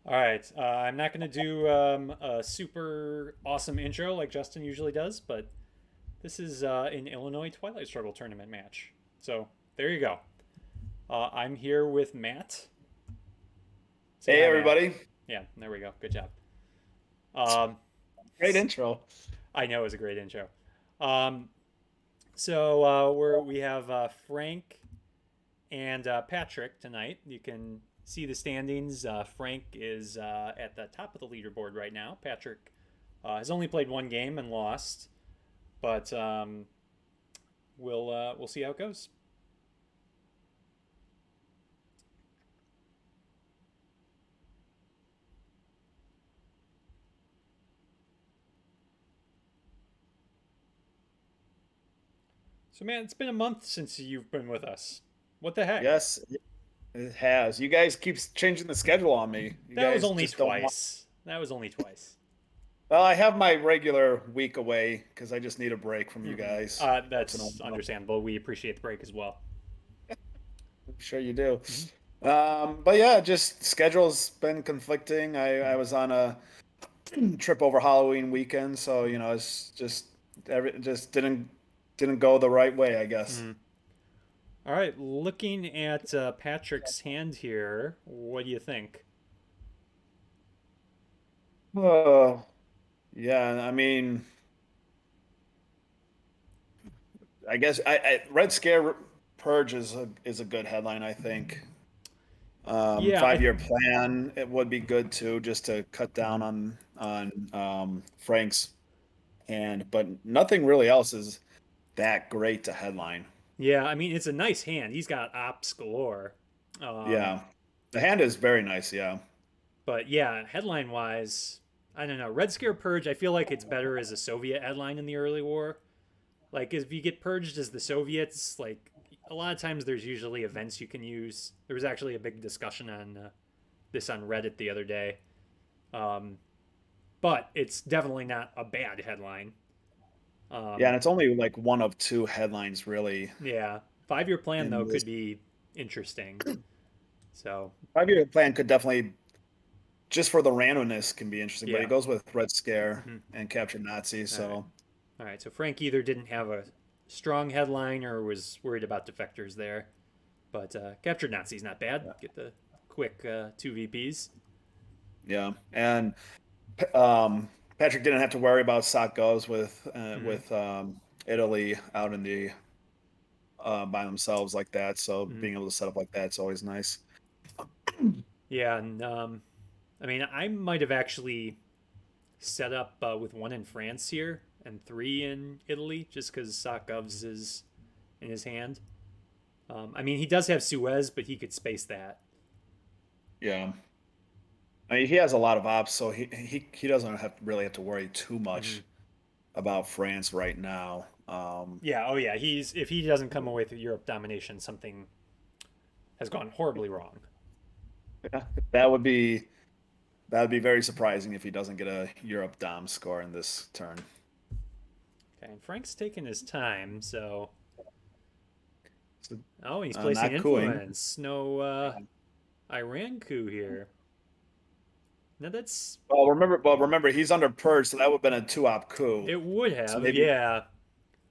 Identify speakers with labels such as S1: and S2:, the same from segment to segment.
S1: All right. I'm not going to do a super awesome intro like Justin usually does, but this is an Illinois Twilight Struggle tournament match. So there you go. I'm here with Matt. Say
S2: Hey
S1: hi, Matt.
S2: everybody.
S1: Yeah, there we go. Good job. Um,
S2: Great intro.
S1: I know it was a great intro. Um, we have Frank and Patryk tonight. You can see the standings. Frank is at the top of the leaderboard right now. Patryk has only played one game and lost, but we'll see how it goes. So, man, it's been a month since you've been with us. What the heck?
S2: Yes, it has. You guys keep changing the schedule on me. You
S1: That was
S2: guys
S1: only
S2: just don't want.
S1: twice. That was only twice.
S2: Well, I have my regular week away because I just need a break from you
S1: Mm-hmm.
S2: guys once in a
S1: That's
S2: while.
S1: understandable. We appreciate the break as well.
S2: I'm sure you do.
S1: Mm-hmm.
S2: But yeah, just schedule's been conflicting. I was on a trip over Halloween weekend, so it's just didn't go the right way, I guess.
S1: Mm-hmm. All right, looking at Patrick's hand here, what do you think?
S2: Oh, yeah. I mean, I guess Red Scare Purge is a good headline, I think.
S1: Yeah,
S2: 5 year plan, it would be good too, just to cut down
S1: Mhm.
S2: on Frank's hand, but nothing really else is that great to headline.
S1: Yeah, I mean it's a nice hand. He's got ops galore. Um,
S2: Yeah, the hand is very nice. Yeah,
S1: but yeah, headline wise, I don't know. Red Scare Purge, I feel like it's better as a Soviet headline in the early war. Like if you get purged as the Soviets, like a lot of times there's usually events you can use. There was actually a big discussion on this on Reddit the other day. Um, but it's definitely not a bad headline.
S2: yeah,
S1: Um,
S2: and it's only like one of two headlines really.
S1: yeah, 5 year plan
S2: In
S1: though
S2: this
S1: could be interesting. So
S2: 5 year plan could definitely, just for the randomness, can be interesting, but it
S1: yeah.
S2: goes with Red Scare
S1: Mm-hmm.
S2: and Capture Nazis,
S1: All right.
S2: so
S1: All right. So Frank either didn't have a strong headline or was worried about defectors there. But captured Nazi's not bad.
S2: yeah.
S1: Get the quick two VPs.
S2: Yeah. And um, Patrick didn't have to worry about sock goes
S1: Mm-hmm.
S2: with Italy out in the by themselves like that. So
S1: Mm-hmm.
S2: being able to set up like that's always nice.
S1: Yeah, and I mean, I might have actually set up with one in France here and three in Italy, just because Sakov's is in his hand. I mean, he does have Suez, but he could space that.
S2: Yeah. I mean, he has a lot of ops, so he doesn't really have to worry too
S1: Mm-hmm.
S2: much about France right now.
S1: Yeah. Oh, yeah. He's if he doesn't come away with Europe domination, something has gone horribly wrong.
S2: Yeah, that would be very surprising if he doesn't get a Europe Dom score in this turn.
S1: Okay, and Frank's taking his time, so
S2: So,
S1: oh, he's placing
S2: not cooing.
S1: influence. No Iran coup here. Now that's
S2: Well, remember he's under purge, so that would have been a two-op coup.
S1: it would
S2: So
S1: have,
S2: maybe
S1: yeah.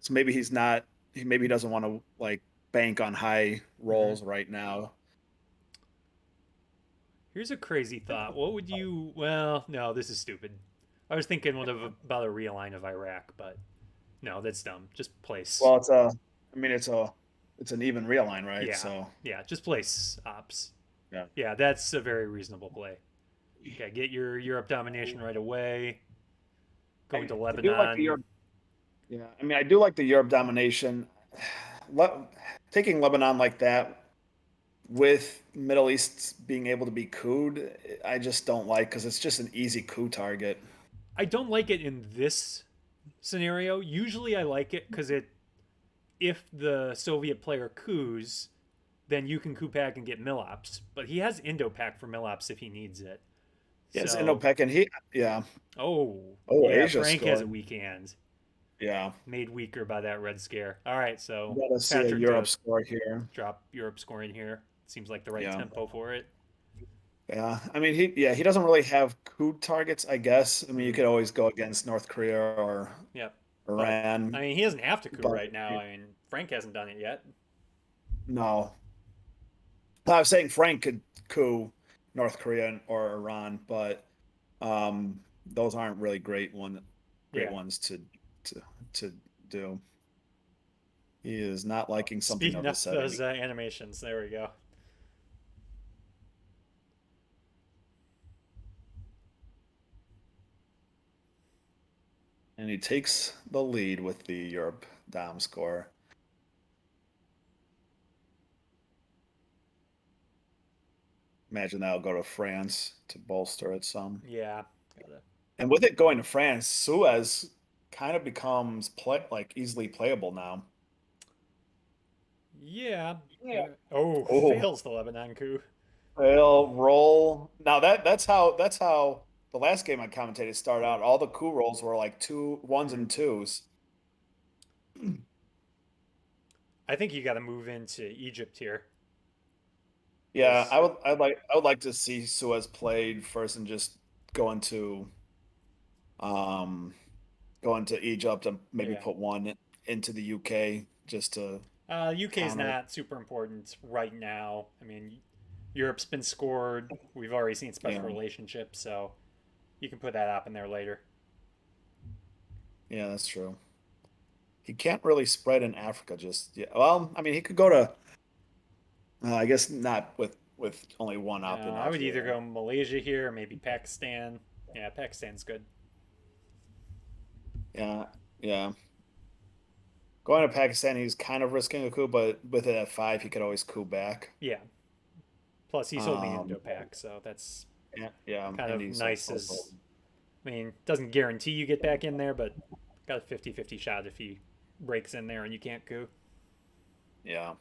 S2: so maybe he's not. Maybe he doesn't want to like bank on high
S1: Hmm.
S2: rolls right now.
S1: Here's a crazy thought. What would you? Well, no, this is stupid. I was thinking about a realign of Iraq, but no, that's dumb. Just place.
S2: Well, I mean, it's an even realign, right?
S1: Yeah,
S2: So
S1: yeah, just place ops.
S2: yeah,
S1: Yeah, that's a very reasonable play. Okay, get your Europe domination right away. Going to
S2: I do like the
S1: Lebanon.
S2: Europe. Yeah, I mean, I do like the Europe domination. Le Taking Lebanon like that with Middle East being able to be cooed, I just don't like because it's just an easy coup target.
S1: I don't like it in this scenario. Usually, I like it because it if the Soviet player coups, then you can coup pack and get Millops. But he has Indo-Pack for Millops if he needs it.
S2: Yes,
S1: So,
S2: Indo-Pac, and yeah.
S1: oh,
S2: Oh,
S1: yeah,
S2: Asia
S1: Frank has a
S2: scored.
S1: weak hand.
S2: Yeah,
S1: Made weaker by that Red Scare. All right, so
S2: gotta see a
S1: Patrick
S2: Europe
S1: to
S2: score here.
S1: drop Europe scoring here. Seems like the right
S2: Yeah.
S1: tempo for it.
S2: Yeah, I mean he doesn't really have coup targets, I guess. I mean you
S1: Hmm.
S2: could always go against North Korea or
S1: Yep. But I
S2: Iran,
S1: mean, he doesn't have to coup
S2: but
S1: right now. I mean, Frank hasn't done it yet.
S2: no. I was saying Frank could coup North Korea or Iran, but those aren't really great
S1: Yeah.
S2: ones to to do. He is not liking something
S1: Speeding
S2: of the
S1: up those
S2: setting.
S1: animations. There we go.
S2: And he takes the lead with the Europe Dom score. Imagine that'll go to France to bolster it some.
S1: Yeah. Gotta.
S2: And with it going to France, Suez kind of becomes like easily playable now.
S1: Yeah.
S2: Yeah.
S1: Oh,
S2: Oh,
S1: fails the Lebanon coup.
S2: they'll roll. Now that's how the last game I commentated started
S1: Yeah.
S2: out. All the coup rolls were like two ones
S1: Hmm.
S2: and twos.
S1: I think you got to move into Egypt here.
S2: Yeah,
S1: Because,
S2: I would like to see Suez played first and just go into um go into Egypt and maybe
S1: yeah.
S2: put one into the UK just to
S1: UK is
S2: counter.
S1: not super important right now. I mean, Europe's been scored. We've already seen
S2: Yeah,
S1: special relationships, so you can put that up in there later.
S2: yeah, that's true. He can't really spread in Africa just yet. Well, I mean, he could go to. I guess not with only one opt-in
S1: I
S2: out
S1: would either
S2: here.
S1: go Malaysia here, or maybe Pakistan. Yeah, Pakistan's good.
S2: Yeah, yeah. Going to Pakistan, he's kind of risking a coup, but with it at five, he could always coup back.
S1: Yeah. Plus, he's holding
S2: Um,
S1: Indo-Pak, so that's
S2: yeah, yeah,
S1: kind
S2: and
S1: of
S2: he's
S1: nice.
S2: also,
S1: As I mean, doesn't guarantee you get back in there, but got a 50-50 shot if he breaks in there and you can't coup.
S2: yeah.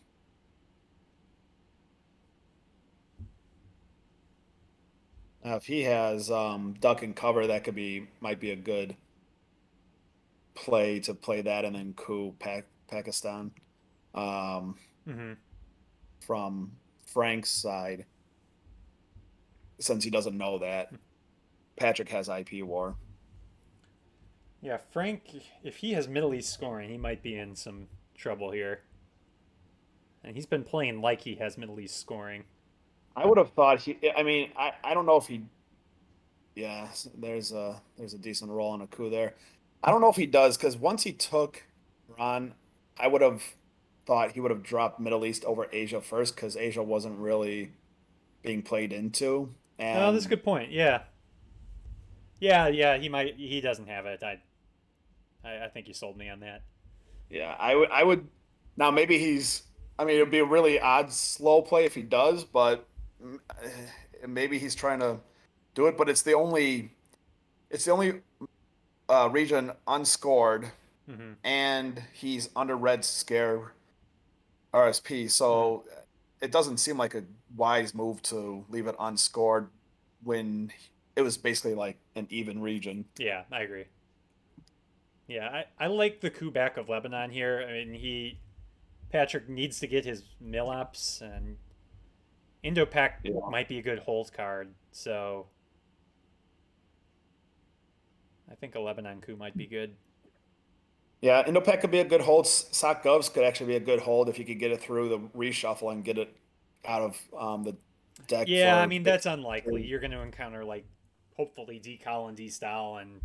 S2: If he has duck and cover, that could be might be a good play to play that and then coup Pakistan. Um,
S1: Mm-hmm.
S2: from Frank's side, since he doesn't know that Patryk has IP war.
S1: Yeah, Frank, if he has Middle East scoring, he might be in some trouble here. And he's been playing like he has Middle East scoring.
S2: I would have thought he. I mean, I don't know if he. Yeah, there's a decent roll on a coup there. I don't know if he does because once he took Iran, I would have thought he would have dropped Middle East over Asia first because Asia wasn't really being played into.
S1: Oh, that's a
S2: And
S1: good point. Yeah, yeah. He might. He doesn't have it. I think you sold me on that.
S2: yeah, I would now maybe he's. I mean, it'd be a really odd slow play if he does, but maybe he's trying to do it. But it's the only region unscored,
S1: Mm-hmm.
S2: and he's under red scare RSP.
S1: Mm-hmm.
S2: So it doesn't seem like a wise move to leave it unscored when it was basically like an even region.
S1: Yeah, I agree. Yeah, I like the coup back of Lebanon here. I mean, Patryk needs to get his mill ups, and Indo-Pak
S2: Yeah.
S1: might be a good hold card. So I think a Lebanon coup might be good.
S2: Yeah, Indopec could be a good hold. Sock Govs could actually be a good hold if you could get it through the reshuffle and get it out of the deck
S1: Yeah, I
S2: for
S1: mean
S2: big
S1: that's unlikely.
S2: three.
S1: You're going to encounter like hopefully decal and destyle and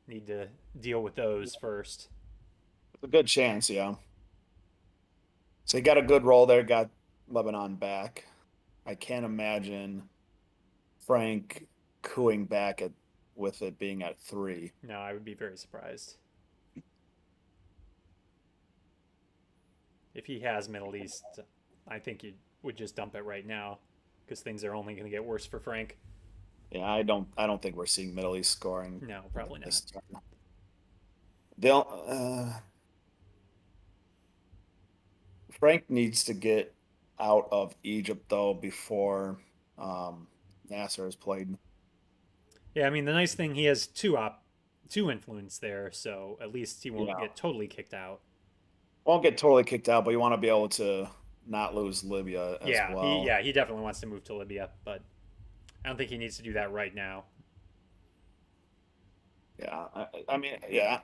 S1: need to deal with those first.
S2: It's a good chance, yeah. So you got a good roll there, got Lebanon back. I can't imagine Frank cooing back at with it being at three.
S1: No, I would be very surprised if he has Middle East. I think you would just dump it right now because things are only going to get worse for Frank.
S2: Yeah, I don't think we're seeing Middle East scoring
S1: No, probably not.
S2: this turn. They'll Frank needs to get out of Egypt though before Nasser is played.
S1: Yeah, I mean the nice thing he has two influence there, so at least he won't
S2: Yeah.
S1: get totally kicked out.
S2: Won't get totally kicked out, but you want to be able to not lose Libya as well.
S1: Yeah, he definitely wants to move to Libya, but I don't think he needs to do that right now.
S2: Yeah, I mean, yeah,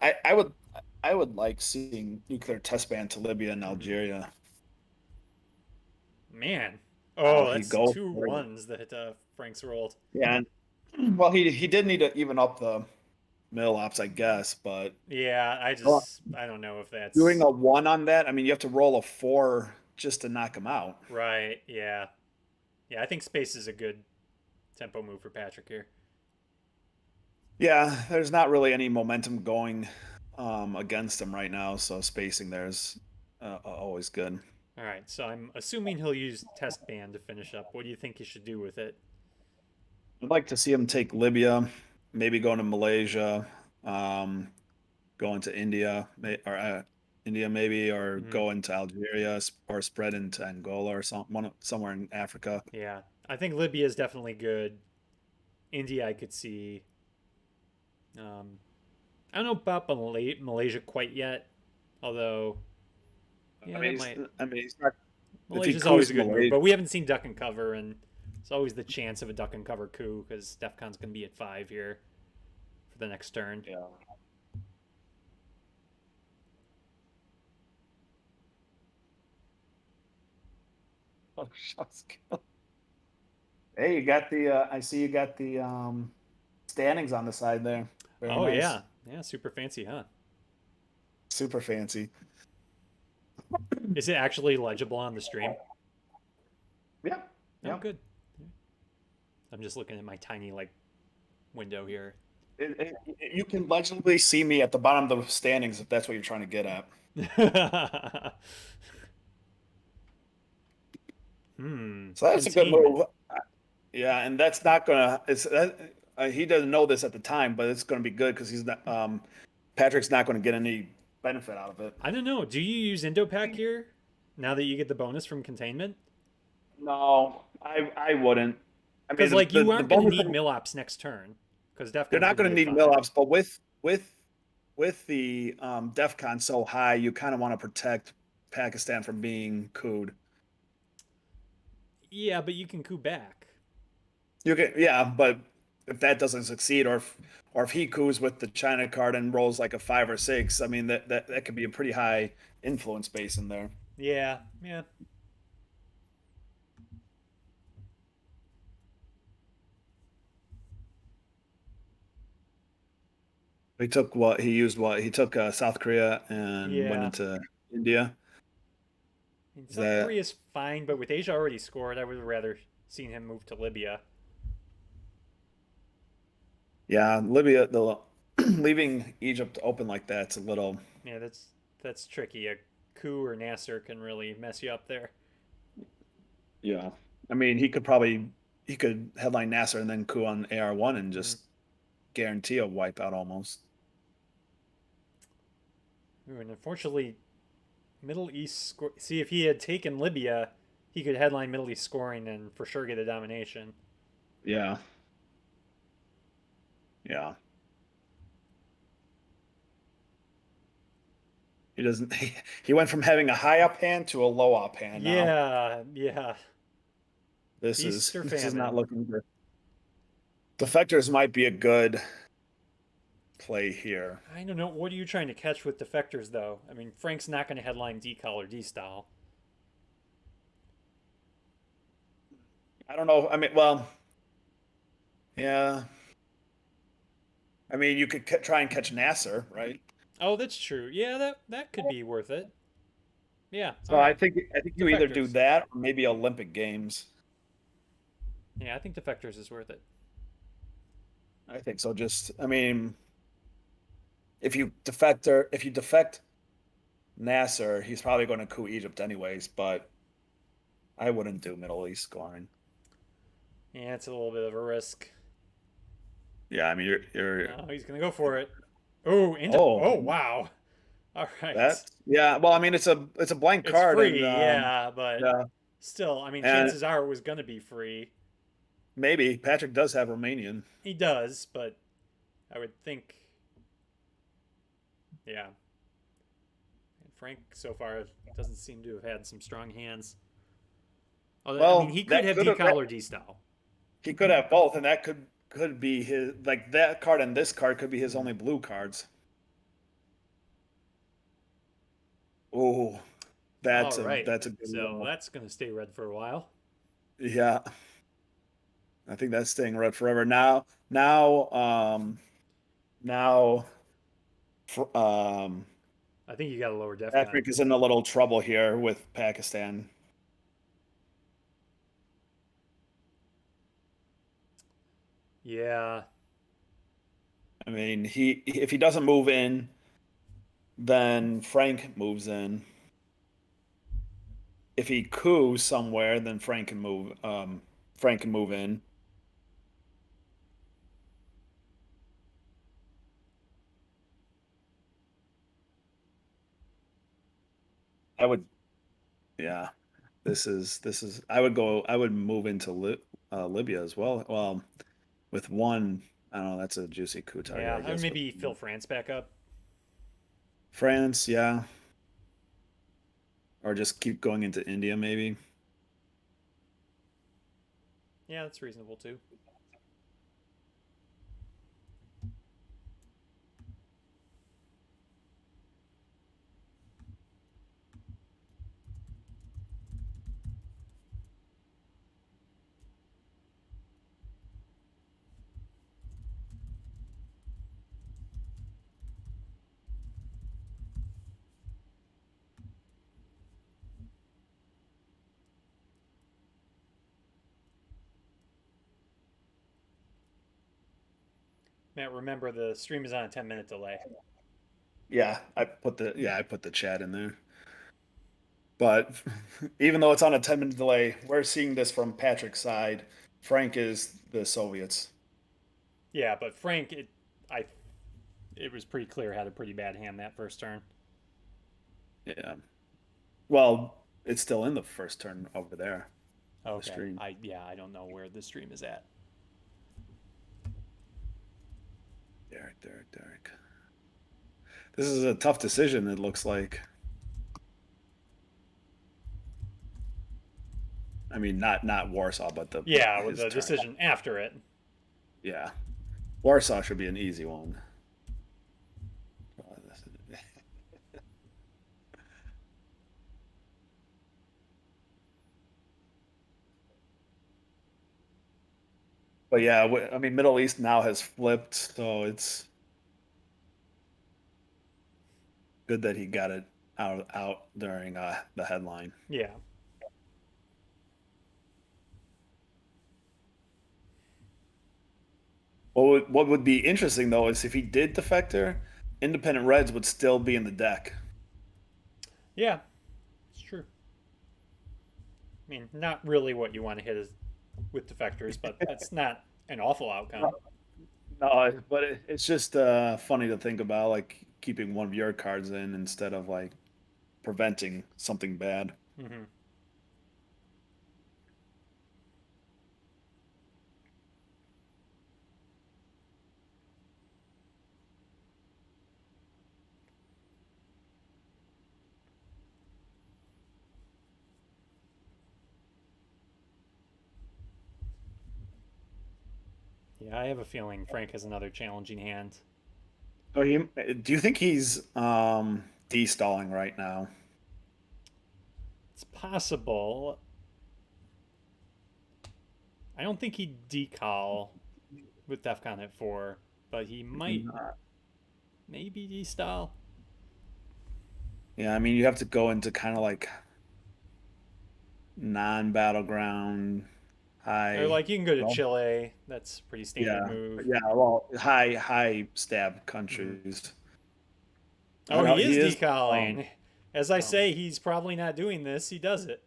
S2: I would like seeing nuclear test ban to Libya and
S1: Hmm.
S2: Algeria.
S1: Man.
S2: How
S1: Oh,
S2: he
S1: that's
S2: goes
S1: two
S2: for it.
S1: ones that Frank's rolled.
S2: Yeah, and, well, he did need to even up the middle ops, I guess, but
S1: Yeah,
S2: well,
S1: I don't know if
S2: doing
S1: that's
S2: a one on that, I mean, you have to roll a four just to knock him out.
S1: right. Yeah. Yeah, I think space is a good tempo move for Patryk here.
S2: Yeah, there's not really any momentum going against him right now, so spacing there's always good.
S1: All right, so I'm assuming he'll use test ban to finish up. What do you think he should do with it?
S2: I'd like to see him take Libya, maybe go to Malaysia, um, go into India, or India maybe, or
S1: Hmm.
S2: go into Algeria, or spread into Angola or somewhere in Africa.
S1: Yeah, I think Libya is definitely good. India, I could see. Um, I don't know about Malaysia quite yet, although
S2: I
S1: yeah,
S2: mean,
S1: that might
S2: he's not. If he
S1: Malaysia's always
S2: coups
S1: a good move,
S2: Malaysia,
S1: but we haven't seen duck and cover, and it's always the chance of a duck and cover coup because DefCon's gonna be at 5 here for the next turn.
S2: yeah. Oh, shucks. Hey, you got the. I see you got the standings on the side there. Very
S1: Oh
S2: nice.
S1: yeah, yeah, super fancy, huh?
S2: Super fancy.
S1: Is it actually legible on the stream?
S2: Yep.
S1: Oh,
S2: Yep.
S1: good. I'm just looking at my tiny like window here.
S2: You can legibly see me at the bottom of the standings if that's what you're trying to get at. So that's a good
S1: Containment.
S2: move. Yeah, and that's not gonna. It's he doesn't know this at the time, but it's gonna be good because he's not. Patrick's not going to get any benefit out of it.
S1: I don't know. Do you use Indopack here now that you get the bonus from containment?
S2: No, I wouldn't. I
S1: Because
S2: mean,
S1: like you
S2: the
S1: aren't going to
S2: bonus
S1: need Millops next turn because
S2: they're
S1: DefCon's
S2: not
S1: going to
S2: going
S1: be
S2: to
S1: at
S2: need
S1: 5.
S2: mill ups, but with the DefCon so high, you kind of want to protect Pakistan from being cooed.
S1: Yeah, but you can coup back.
S2: You can, yeah, but if that doesn't succeed, or if he coups with the China card and rolls like a 5 or 6, I mean that could be a pretty high influence base in there.
S1: Yeah, yeah.
S2: He took what he used. What he took South Korea and went
S1: Yeah.
S2: into India.
S1: And
S2: Is
S1: South
S2: that
S1: Korea's fine, but with Asia already scored, I would have rather seen him move to Libya.
S2: yeah? Libya, the leaving Egypt open like that's a little.
S1: Yeah, that's tricky. A coup or Nasser can really mess you up there.
S2: Yeah. I mean, he could headline Nasser and then coup on AR1 and
S1: Mm.
S2: just guarantee a wipeout almost.
S1: Ooh, and unfortunately, See, if he had taken Libya, he could headline Middle East scoring and for sure get a domination.
S2: Yeah. Yeah. He doesn't. He went from having a high up hand to a low up hand now.
S1: Yeah, yeah. Feast or
S2: This is not
S1: famine.
S2: looking good. Defectors might be a good play here.
S1: I don't know. What are you trying to catch with defectors, though? I mean, Frank's not going to headline decal or D-style.
S2: I don't know. I mean, well, yeah. I mean, you could try and catch Nasser, right?
S1: Oh, that's true. Yeah, that could be worth it. Yeah. All
S2: So
S1: right.
S2: I think you either do
S1: Defectors.
S2: that or maybe Olympic Games.
S1: Yeah, I think defectors is worth it.
S2: I think so. Just I mean, if you defect Nasser, he's probably going to coup Egypt anyways. But I wouldn't do Middle East scoring.
S1: Yeah, it's a little bit of a risk.
S2: Yeah, I mean you're
S1: No, he's going to go for it. Oh, into.
S2: oh
S1: Oh, wow. All right.
S2: that yeah. Well, I mean it's a blank
S1: It's
S2: card and
S1: free, yeah, but
S2: yeah,
S1: still, I mean,
S2: and
S1: chances are it was going to be free.
S2: maybe Patrick does have Romanian.
S1: He does, but I would think, yeah. And Frank so far doesn't seem to have had some strong hands. Although, I mean,
S2: Well,
S1: he could have decal or D style.
S2: he could have both, and that could be his like that card and this card could be his only blue cards. Oh,
S1: All right.
S2: that's a good
S1: So
S2: roll.
S1: that's going to stay red for a while.
S2: Yeah, I think that's staying red forever. Now,
S1: I think you got a lower def con.
S2: Patrick is in a little trouble here with Pakistan.
S1: Yeah.
S2: I mean, he if he doesn't move in, then Frank moves in. If he coups somewhere, then Frank can move in. I would, yeah. This is. I would move into Libya as well. Well, with one, I don't know. That's a juicy coup target,
S1: Yeah.
S2: I
S1: I would
S2: guess. With
S1: maybe fill France back up.
S2: France, yeah, or just keep going into India, maybe.
S1: Yeah, that's reasonable too. Matt, remember the stream is on a 10-minute delay.
S2: I put the chat in there. But even though it's on a 10-minute delay, we're seeing this from Patrick's side. Frank is the Soviets.
S1: Yeah, but Frank, I, it was pretty clear had a pretty bad hand that first turn.
S2: Yeah. Well, it's still in the first turn over there, the
S1: Okay.
S2: stream.
S1: I don't know where the stream is at.
S2: Derek. This is a tough decision, it looks like. I mean, not Warsaw, but the
S1: Yeah, with
S2: his
S1: the
S2: turn.
S1: decision after it.
S2: Yeah. Warsaw should be an easy one. But yeah, I mean, Middle East now has flipped, so it's good that he got it out during the headline.
S1: Yeah.
S2: What would be interesting though is if he did defector, independent Reds would still be in the deck.
S1: Yeah, it's true. I mean, not really what you want to hit is with defectors, but it's not an awful outcome.
S2: No, but it's just funny to think about, like keeping one of your cards in instead of like preventing something bad.
S1: Hmm. Yeah, I have a feeling Frank has another challenging hand.
S2: So do you think he's de-stalling right now?
S1: It's possible. I don't think he'd decal with DEFCON at 4, but he might
S2: Not.
S1: maybe de-style.
S2: Yeah, I mean you have to go into kind of like non-battleground
S1: Or
S2: high.
S1: like you can go to
S2: Well,
S1: Chile. That's a pretty standard
S2: yeah,
S1: move.
S2: yeah. Well, high stab
S1: Hmm.
S2: countries. I
S1: Oh,
S2: know
S1: he is
S2: he is.
S1: decaling. As I
S2: Um,
S1: say, he's probably not doing this. He does it.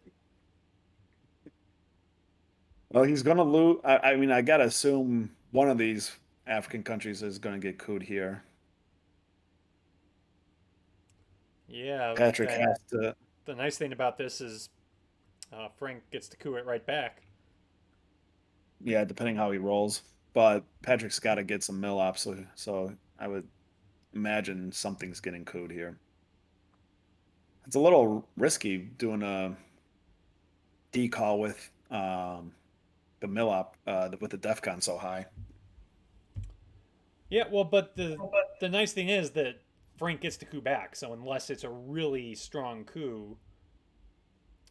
S2: well, he's gonna lose. I mean, I gotta assume one of these African countries is gonna get cooed here.
S1: Yeah,
S2: Patrick
S1: that
S2: has to.
S1: the nice thing about this is Frank gets to coup it right back.
S2: Yeah, depending how he rolls. But Patrick's got to get some mill ops, so I would imagine something's getting cooed here. It's a little risky doing a decall with the mill up with the DEFCON so high.
S1: Yeah, well, but the nice thing is that Frank gets to coup back, so unless it's a really strong coup,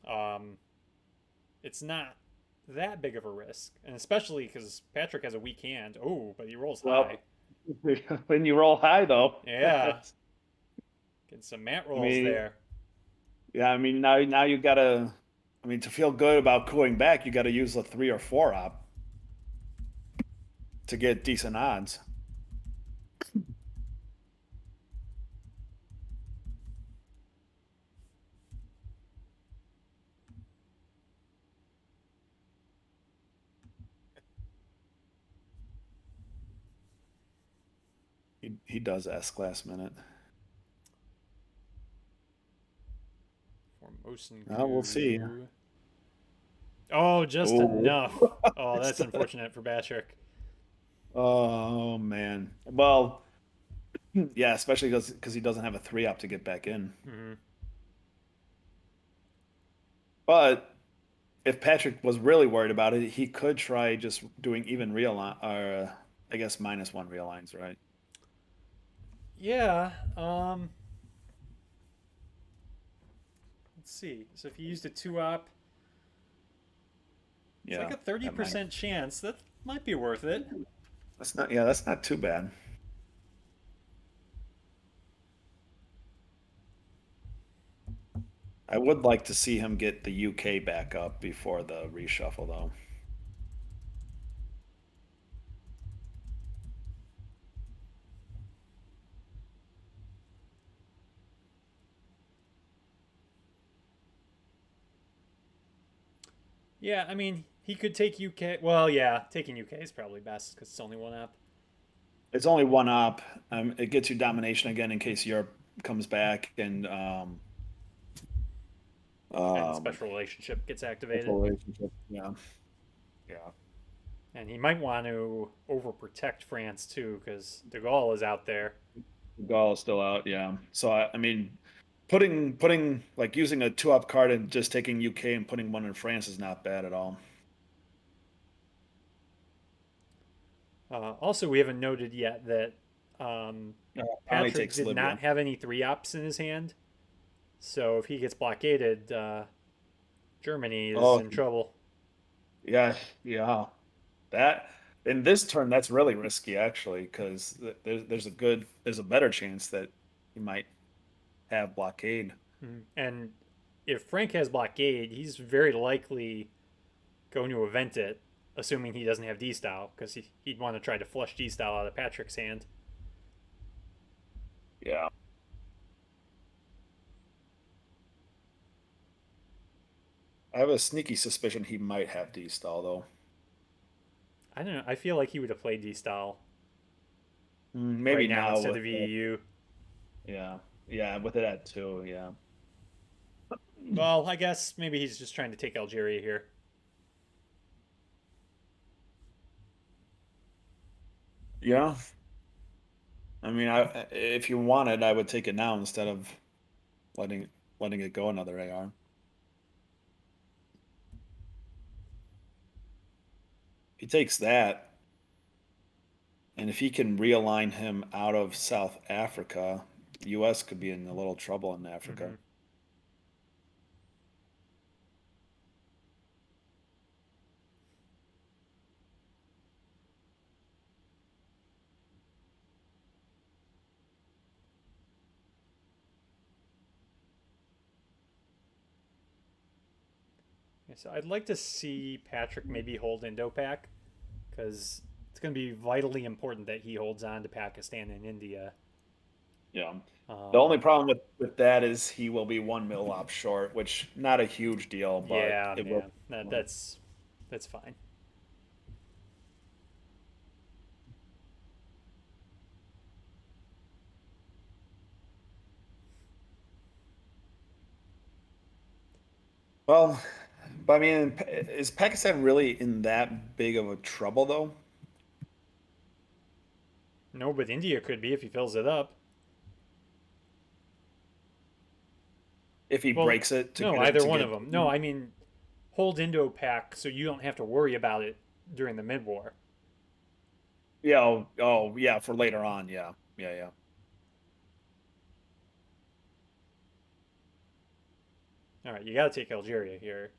S1: um, it's not that big of a risk, and especially because Patryk has a weak hand. Oh, but he rolls high.
S2: Well, when you roll high though,
S1: Yeah, get some mat
S2: I
S1: rolls
S2: mean,
S1: there.
S2: yeah, I mean now you gotta, I mean to feel good about cooling back, you got to use a 3 or 4 op to get decent odds. He does ask last minute.
S1: Formosan
S2: We'll see.
S1: coup. Oh, just
S2: Oh,
S1: enough. Oh, that's unfortunate for Patryk.
S2: oh man. Well, yeah, especially because he doesn't have a 3 op to get back in.
S1: Hmm.
S2: But if Patrick was really worried about it, he could try just doing even real or I guess -1 real lines, right?
S1: Yeah. Let's see. So if you used a two op, it's like
S2: Yeah,
S1: a thirty
S2: that might.
S1: percent chance. That might be worth it.
S2: That's not. Yeah, that's not too bad. I would like to see him get the UK back up before the reshuffle, though.
S1: Yeah, I mean, he could take UK. Well, yeah, taking UK is probably best because it's only one op.
S2: It's only 1 op. It gets you domination again in case Europe comes back, and
S1: And
S2: um,
S1: special relationship gets
S2: that's a
S1: activated.
S2: relationship. Yeah, yeah.
S1: And he might want to overprotect France too because De Gaulle is out there.
S2: Gaul is still out. Yeah. So I mean, putting like using a 2 op card and just taking UK and putting one in France is not bad at all.
S1: Also, we haven't noted yet that um,
S2: Finally
S1: Patryk
S2: takes
S1: did
S2: Libya.
S1: not have any three ops in his hand. So if he gets blockaded, Germany is
S2: Oh,
S1: in trouble.
S2: yeah, yeah. That in this turn, that's really risky actually, because there's a better chance that he might have blockade.
S1: Mhm. And if Frank has blockade, he's very likely going to event it, assuming he doesn't have D style, because he'd want to try to flush D style out of Patryk's hand.
S2: Yeah, I have a sneaky suspicion he might have D stall though.
S1: I don't know. I feel like he would have played D style right
S2: Maybe
S1: now
S2: now
S1: instead
S2: with
S1: of EU.
S2: yeah, yeah, with it at 2, yeah.
S1: Well, I guess maybe he's just trying to take Algeria here.
S2: Yeah, I mean, if you wanted, I would take it now instead of letting letting it go another AR. He takes that, and if he can realign him out of South Africa, the U.S. could be in a little trouble in Africa.
S1: Hmm. So I'd like to see Patryk maybe hold Indo-Pak because it's going to be vitally important that he holds on to Pakistan and India.
S2: Yeah. The only
S1: Um,
S2: problem with that is he will be 1 mil op short, which not a huge deal, but
S1: yeah,
S2: it will.
S1: yeah, that's fine.
S2: Well, but I mean, is Pakistan really in that big of a trouble though?
S1: No, but India could be if he fills it up.
S2: If he
S1: Well,
S2: breaks it to
S1: no,
S2: get it
S1: either
S2: to
S1: one of
S2: get,
S1: them. No, I mean hold Indo-Pak so you don't have to worry about it during the mid-war.
S2: Yeah. Oh, yeah. For later on. Yeah. Yeah. Yeah.
S1: All right, you got to take Algeria here.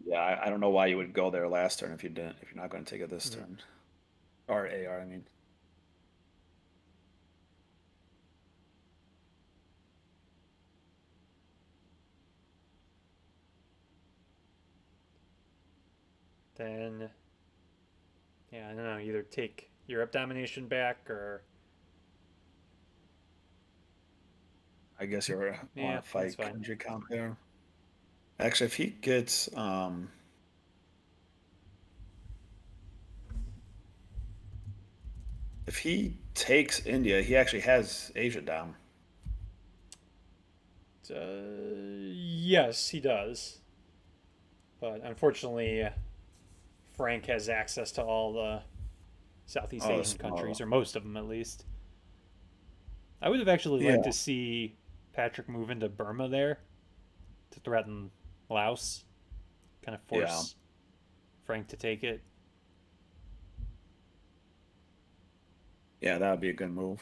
S2: Yeah. I don't know why you would go there last turn if you didn't. If you're not going to take it this
S1: Mhm.
S2: turn, or AR. I mean.
S1: Then, yeah, I don't know, either take Europe domination back or,
S2: I guess you want
S1: yeah,
S2: to
S1: that's
S2: fight
S1: fine.
S2: country count there. Actually, if he gets if he takes India, he actually has Asia down.
S1: Yes, he does. But unfortunately, Frank has access to all the Southeast
S2: Oh,
S1: Asian
S2: small.
S1: countries, or most of them at least. I would have actually
S2: Yeah.
S1: liked to see Patryk move into Burma there to threaten Laos, kind of
S2: Yeah.
S1: force Frank to take it.
S2: Yeah, that would be a good move.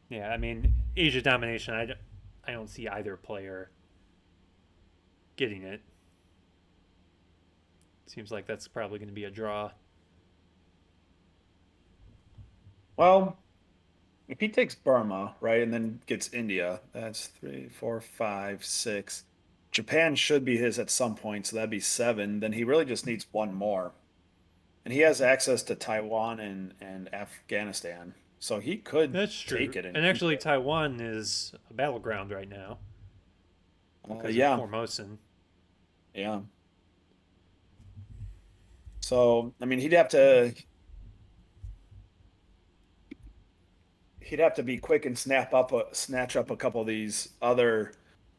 S1: Yeah, I mean, Asia domination, I don't see either player getting it. Seems like that's probably going to be a draw.
S2: Well, if he takes Burma, right, and then gets India, that's three, four, five, six. Japan should be his at some point, so that'd be seven. Then he really just needs one more. And he has access to Taiwan and Afghanistan. So he could
S1: That's true.
S2: take it and
S1: And
S2: keep
S1: actually,
S2: it.
S1: Taiwan is a battleground right now because of
S2: Yeah,
S1: Formosan.
S2: yeah. So I mean, he'd have to be quick and snatch up a couple of these other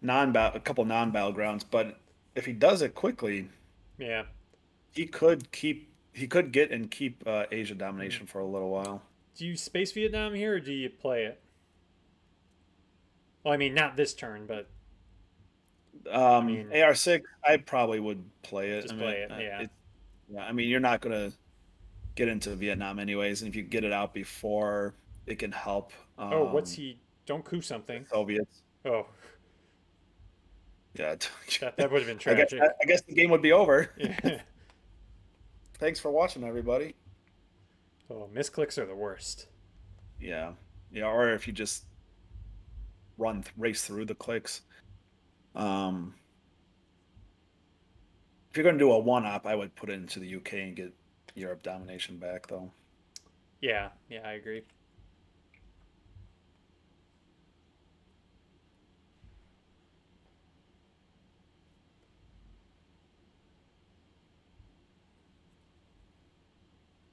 S2: a couple non-battlegrounds. But if he does it quickly,
S1: Yeah.
S2: he could get and keep Asia
S1: Hmm.
S2: domination for a little while.
S1: Do you space Vietnam here or do you play it? Well, I mean, not this turn, but I mean,
S2: AR6, I probably would play it. I
S1: just
S2: mean,
S1: play it. Yeah.
S2: yeah. I mean, you're not gonna get into Vietnam anyways, and if you get it out before, it can help
S1: Oh, what's he? Don't coup
S2: the
S1: something.
S2: Soviets.
S1: Oh,
S2: Yeah,
S1: that would have been
S2: I guess
S1: tragic.
S2: I guess the game would be over.
S1: Yeah.
S2: Thanks for watching, everybody.
S1: Oh, misclicks are the worst.
S2: Yeah, yeah. Or if you just race through the clicks. Um, if you're gonna do a one-up, I would put it into the UK and get Europe domination back, though.
S1: Yeah. Yeah, I agree.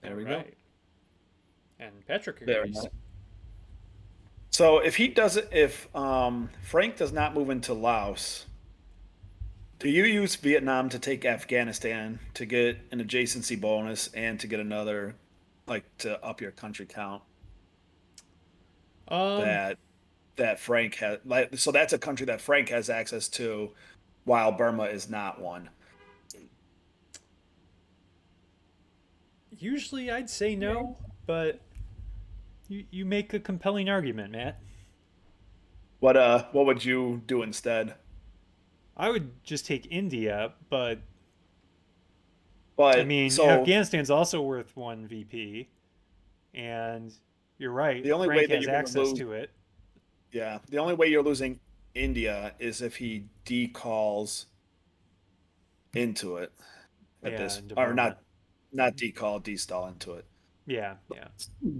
S1: All
S2: There we go.
S1: right. And Patrick
S2: Very
S1: agrees.
S2: nice. So if he doesn't, if Frank does not move into Laos, do you use Vietnam to take Afghanistan to get an adjacency bonus and to get another, like to up your country count
S1: Um,
S2: that Frank has? Like, so that's a country that Frank has access to, while Burma is not one.
S1: Usually I'd say no, but you make a compelling argument, Matt.
S2: What would you do instead?
S1: I would just take India, but I
S2: But
S1: mean,
S2: so
S1: Afghanistan's also worth one VP, and you're right,
S2: the only way
S1: Frank
S2: that
S1: has
S2: you're going to
S1: access
S2: lose,
S1: to it.
S2: yeah, the only way you're losing India is if he decalls into it at
S1: Yeah,
S2: this,
S1: into
S2: or
S1: Burma.
S2: not decall, destall into it.
S1: Yeah, yeah.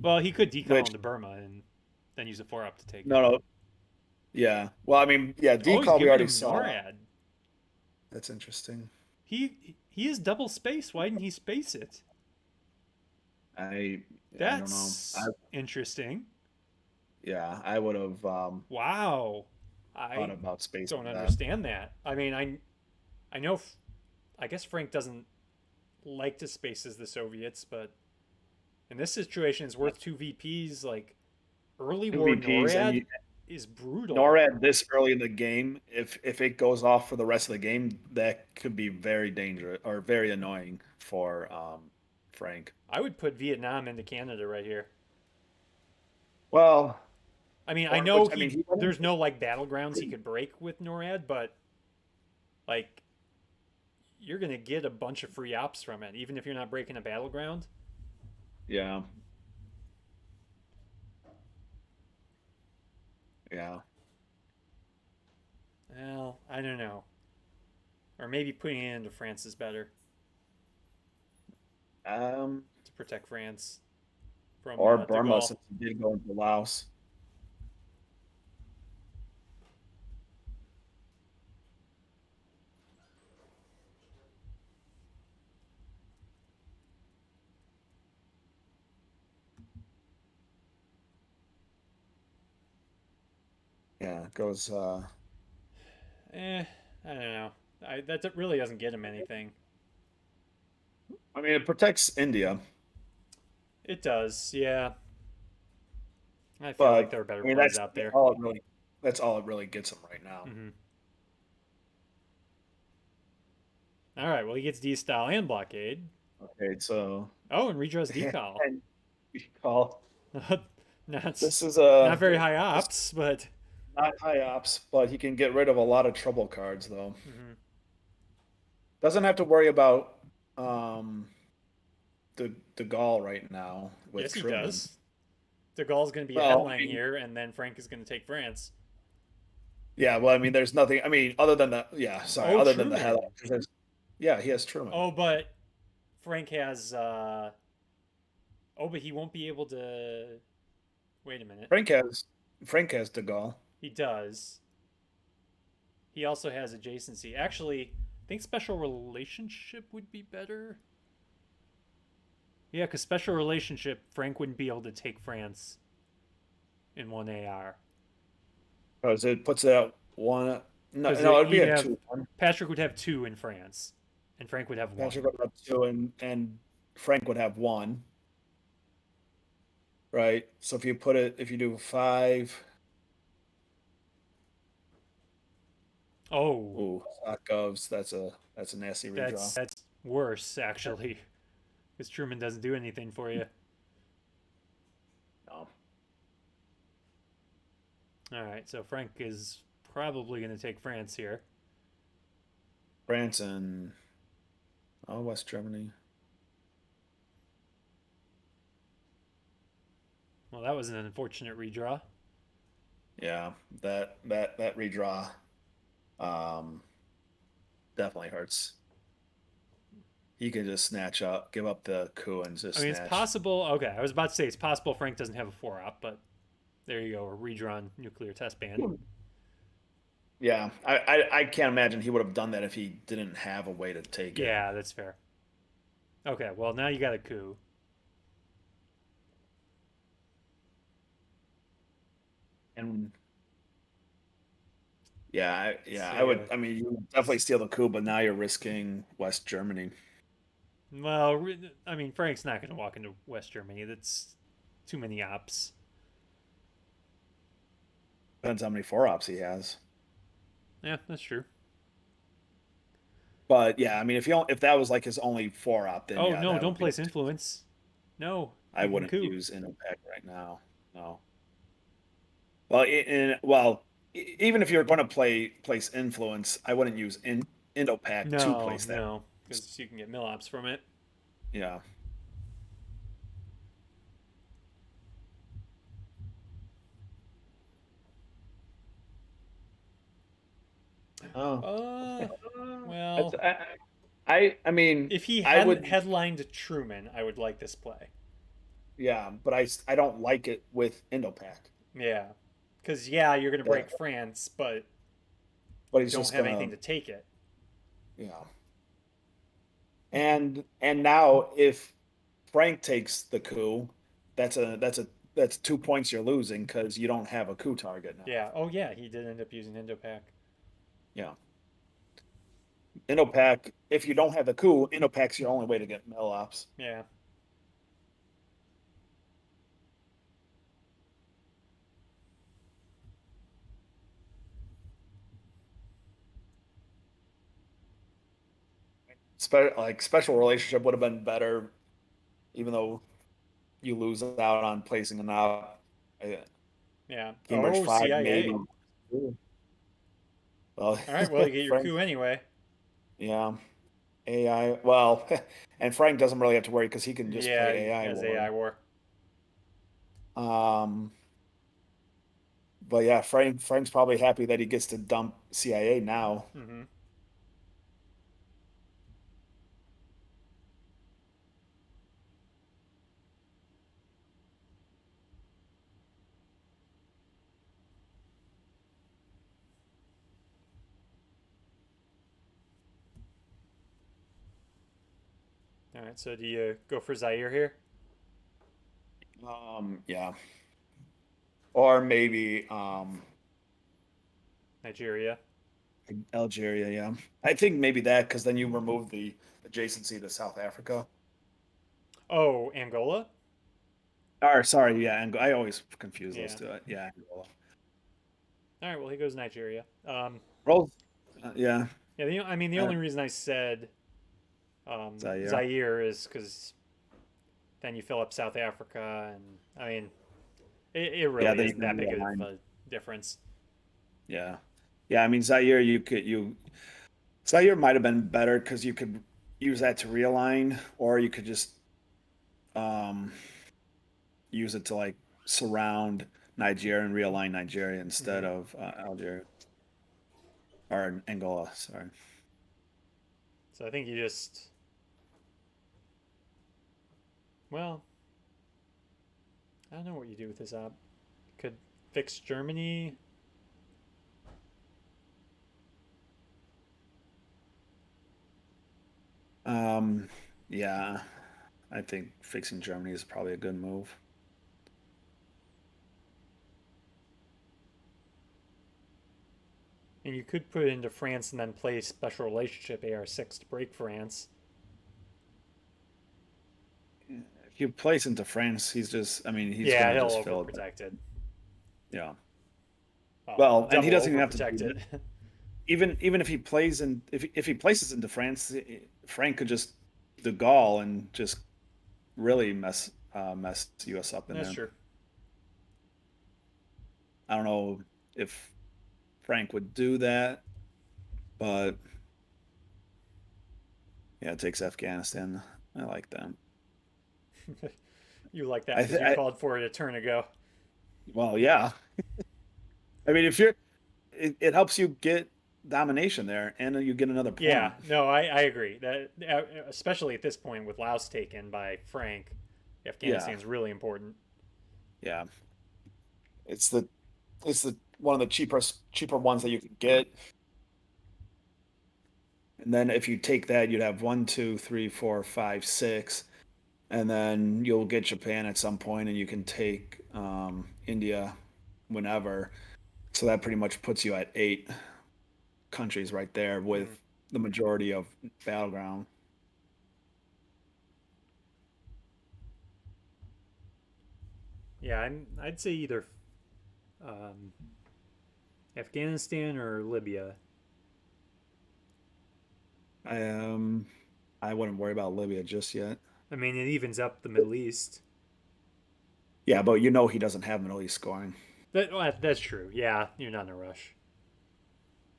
S1: Well, he could decall
S2: Which
S1: into Burma and then use a 4-up to take
S2: no,
S1: it.
S2: no, yeah. Well, I mean, yeah,
S1: Oh, he's
S2: decall we
S1: giving
S2: already
S1: him
S2: saw.
S1: NORAD.
S2: That's interesting.
S1: He is double space. Why didn't he space it?
S2: I I don't know.
S1: That's interesting.
S2: I would have
S1: Wow.
S2: thought
S1: I
S2: about
S1: don't
S2: spacing that.
S1: understand that. I mean, I know I guess Frank doesn't like to space as the Soviets, but in this situation it's worth two VPs like early
S2: Two
S1: war
S2: VPs, and
S1: NORAD is brutal.
S2: NORAD this early in the game, if it goes off for the rest of the game, that could be very dangerous or very annoying for Frank.
S1: I would put Vietnam into Canada right here.
S2: Well,
S1: I mean, I
S2: or
S1: know
S2: which I mean,
S1: he
S2: he wouldn't.
S1: there's no like battlegrounds he could break with NORAD, but like you're gonna get a bunch of free ops from it, even if you're not breaking a battleground.
S2: Yeah, yeah.
S1: Well, I don't know. Or maybe putting it into France is better
S2: Um,
S1: to protect France from
S2: or
S1: De
S2: Burma
S1: Gaulle.
S2: since he did go into Laos. Yeah, it goes.
S1: I don't know. That really doesn't get him anything.
S2: I mean, it protects India,
S1: It does, yeah. I feel like
S2: but
S1: there are better
S2: I mean
S1: plays out there.
S2: that's all it really gets him right now.
S1: Hmm. All right, well, he gets D style and blockade.
S2: Okay, so
S1: Oh, and redraws decal.
S2: and we call
S1: not,
S2: this is
S1: not very high
S2: this
S1: ops, but.
S2: not high ops, but he can get rid of a lot of trouble cards though.
S1: Mhm.
S2: Doesn't have to worry about um the Gaul right now with
S1: Yes, he
S2: Truman.
S1: does. De Gaulle's going to be a
S2: Well, I
S1: headline
S2: mean,
S1: here, and then Frank is going to take France.
S2: yeah, well, I mean, there's nothing. I mean, other than the yeah, sorry,
S1: Oh,
S2: other than the head.
S1: Truman.
S2: Yeah, he has Truman.
S1: Oh, but Frank has. Oh, but he won't be able to. Wait a minute.
S2: Frank has Frank has De Gaulle.
S1: He does. He also has adjacency. Actually, I think special relationship would be better. Yeah, because special relationship, Frank wouldn't be able to take France in one AR.
S2: Because it puts it at one. No,
S1: Because
S2: no, it'd be
S1: he'd
S2: a
S1: have
S2: 2-1.
S1: Patryk would have two in France, and Frank would have one.
S2: Patrick would have two, and Frank would have one, right? So if you do five,
S1: Oh,
S2: ooh, stock govs. That's a nasty redraw.
S1: that's worse actually, because Truman doesn't do anything for you.
S2: No,
S1: All right, so Frank is probably going to take France here.
S2: France and West Germany.
S1: Well, that was an unfortunate redraw.
S2: Yeah, that redraw, um, definitely hurts. He can just give up the coup and
S1: I
S2: just
S1: mean, it's
S2: snatch.
S1: possible. Okay, I was about to say it's possible Frank doesn't have a four op, but there you go, a redrawn nuclear test ban.
S2: Yeah, I can't imagine he would have done that if he didn't have a way to take it.
S1: Yeah, that's fair. Okay, well now you got a coup.
S2: And yeah,
S1: Let's
S2: I
S1: see.
S2: would. I mean, you would definitely steal the coup, but now you're risking West Germany.
S1: Well, I mean, Frank's not going to walk into West Germany. That's too many ops.
S2: Depends how many four ops he has.
S1: Yeah, that's true.
S2: But yeah, I mean, if that was like his only four op, then
S1: Oh
S2: yeah,
S1: no,
S2: that
S1: don't
S2: would be.
S1: place influence. No,
S2: I
S1: he can
S2: wouldn't
S1: coup.
S2: use Impact right now. No. Well, even if you're going to place influence, I wouldn't use Indo-Pack to
S1: No,
S2: place that.
S1: no, because you can get mill ops from it.
S2: Yeah. Oh,
S1: Uh,
S2: okay. That's,
S1: well,
S2: I mean,
S1: if he
S2: I
S1: hadn't
S2: would,
S1: headlined Truman, I would like this play.
S2: yeah, but I don't like it with Indo-Pack.
S1: Yeah, because yeah, you're gonna
S2: Yeah,
S1: break France, but
S2: but
S1: you
S2: he's
S1: don't
S2: just
S1: have anything
S2: gonna,
S1: to take it.
S2: yeah. And now if Frank takes the coup, that's 2 points you're losing because you don't have a coup target now.
S1: Yeah. Oh yeah, he did end up using Indo-Pac.
S2: Yeah. Indo-Pack, if you don't have the coup, Indo-Pack's your only way to get mill ops.
S1: Yeah.
S2: like special relationship would have been better, even though you lose out on placing an out. Uh,
S1: Yeah.
S2: Cambridge
S1: Oh,
S2: five maybe.
S1: CIA.
S2: Well,
S1: All right. Well, you get your
S2: Frank,
S1: coup anyway.
S2: yeah, AI. Well, and Frank doesn't really have to worry because he can just
S1: Yeah,
S2: play AI
S1: as
S2: war.
S1: AI war.
S2: Um, but yeah, Frank's probably happy that he gets to dump CIA now.
S1: Mm-hmm. All right. So do you go for Zaire here?
S2: Yeah, or maybe
S1: Nigeria.
S2: Algeria. Yeah, I think maybe that because then you remove the adjacency to South Africa.
S1: Oh, Angola.
S2: Or sorry, yeah, I always confuse those
S1: Yeah.
S2: two. Yeah, Angola.
S1: All right. Well, he goes Nigeria.
S2: Rolls. Yeah,
S1: Yeah. I mean, the
S2: uh,
S1: only reason I said
S2: Zaire.
S1: Zaire is because then you fill up South Africa, and I mean, it
S2: Yeah,
S1: really
S2: then you
S1: isn't
S2: can
S1: that big of
S2: realign.
S1: a difference.
S2: Yeah, yeah. I mean Zaire, you Zaire might have been better because you could use that to realign, or you could just um use it to like surround Nigeria and realign Nigeria instead
S1: Hmm.
S2: of Algeria or Angola. Sorry.
S1: So I think you just, well, I don't know what you do with this app. Could fix Germany.
S2: Um, yeah, I think fixing Germany is probably a good move.
S1: And you could put it into France and then play special relationship AR6 to break France.
S2: If you place into France, I mean, he's
S1: Yeah,
S2: gonna
S1: he'll
S2: just fill it.
S1: overprotect it.
S2: Yeah.
S1: Well, the
S2: Well, and he
S1: devil will
S2: doesn't even have to
S1: overprotect
S2: do that.
S1: it.
S2: Even if he plays in if he places into France, Frank could just de Gaulle and just really mess US up in
S1: That's
S2: there.
S1: true.
S2: I don't know if Frank would do that, but yeah, it takes Afghanistan. I like that.
S1: You like that
S2: I,
S1: because
S2: th-
S1: you
S2: I
S1: called for it a turn ago.
S2: well, yeah. I mean, if you're, it helps you get domination there, and then you get another
S1: Yeah,
S2: point.
S1: no, I agree. That especially at this point with Laos taken by Frank,
S2: Yeah,
S1: Afghanistan's really important.
S2: yeah. It's the it's the one of the cheaper ones that you can get. And then if you take that, you'd have one, two, three, four, five, six, and then you'll get Japan at some point, and you can take India whenever. So that pretty much puts you at 8 countries right there
S1: Mm.
S2: with the majority of battleground.
S1: Yeah, I'd say either um, Afghanistan or Libya.
S2: Um, I wouldn't worry about Libya just yet.
S1: I mean, it evens up the Middle East.
S2: Yeah, but he doesn't have Middle East scoring.
S1: That's true. Yeah, you're not in a rush.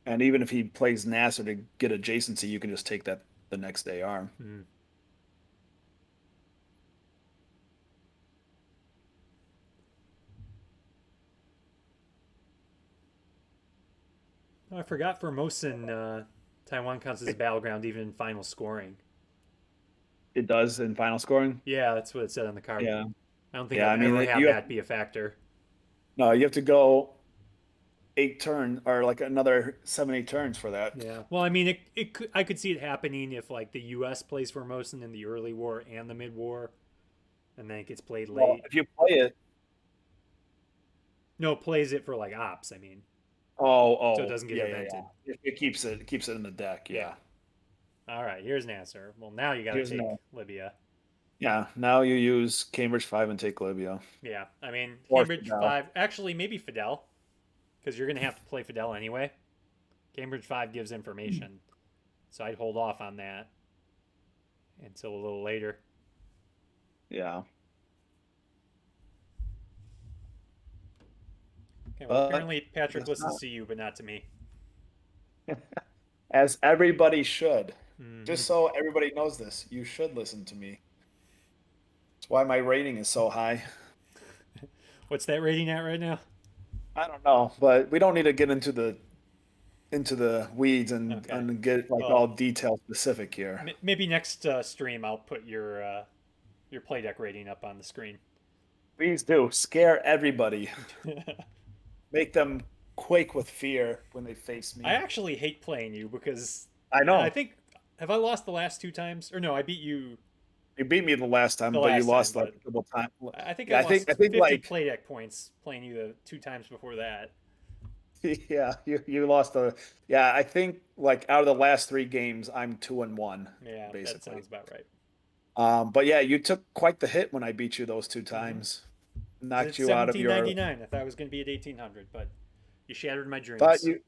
S2: And even if he plays Nasser to get adjacency, you can just take that the next AR.
S1: Mm. Oh, I forgot Formosan, Taiwan counts as a battleground even in final scoring.
S2: It does in final scoring.
S1: Yeah, that's what it said on the card.
S2: Yeah.
S1: I don't think
S2: Yeah,
S1: I've
S2: I mean
S1: ever had
S2: you have
S1: that be a factor.
S2: no, you have to go 8 turn or like another 7, 8 turns for that.
S1: Yeah. Well, I mean, I could see it happening if like the U.S. plays Formosan in the early war and the mid war, and then it gets played
S2: Well,
S1: late.
S2: if you play it,
S1: No, plays it for like ops. I mean, so it
S2: oh,
S1: doesn't get
S2: yeah, yeah, yeah.
S1: invented.
S2: It keeps it in the deck.
S1: Yeah.
S2: Yeah.
S1: All right. Here's an answer. Well, now you got to
S2: Here's
S1: take
S2: no.
S1: Libya.
S2: Yeah. Now you use Cambridge 5 and take Libya
S1: Yeah. I mean,
S2: or
S1: Cambridge
S2: Fidel.
S1: 5. Actually, maybe Fidel, because you're gonna have to play Fidel anyway. Cambridge 5 gives information, so I'd hold off on that. until a little later.
S2: Yeah.
S1: Okay, well,
S2: But
S1: apparently Patrick
S2: that's
S1: listens
S2: not.
S1: to you, but not to me.
S2: As everybody should.
S1: Hmm.
S2: Just so everybody knows this, you should listen to me. That's why my rating is so high.
S1: What's that rating at right now?
S2: I don't know, but we don't need to get into the weeds
S1: Okay.
S2: and get like all
S1: Well,
S2: detail specific here.
S1: maybe next stream I'll put your play deck rating up on the screen.
S2: Please do scare everybody, make them quake with fear when they face
S1: I
S2: me.
S1: actually hate playing you because
S2: I
S1: I
S2: know
S1: think have I lost the last two times? Or no, I beat you
S2: you beat me the last
S1: the
S2: time, but you
S1: last time,
S2: lost like
S1: but
S2: a couple times.
S1: I think I
S2: Yeah, I
S1: lost
S2: think
S1: 50
S2: like
S1: play deck points playing you the two times before that.
S2: yeah, you lost a yeah. I think like out of the last three games, I'm 2-1
S1: Yeah, that
S2: basically.
S1: sounds about right.
S2: But yeah, you took quite the hit when I beat you those two
S1: Mm-hmm.
S2: times.
S1: Because
S2: Knocked
S1: it's
S2: you out of your.
S1: 1799. I thought I was going to be at 1800, but you shattered my
S2: But
S1: dreams.
S2: you.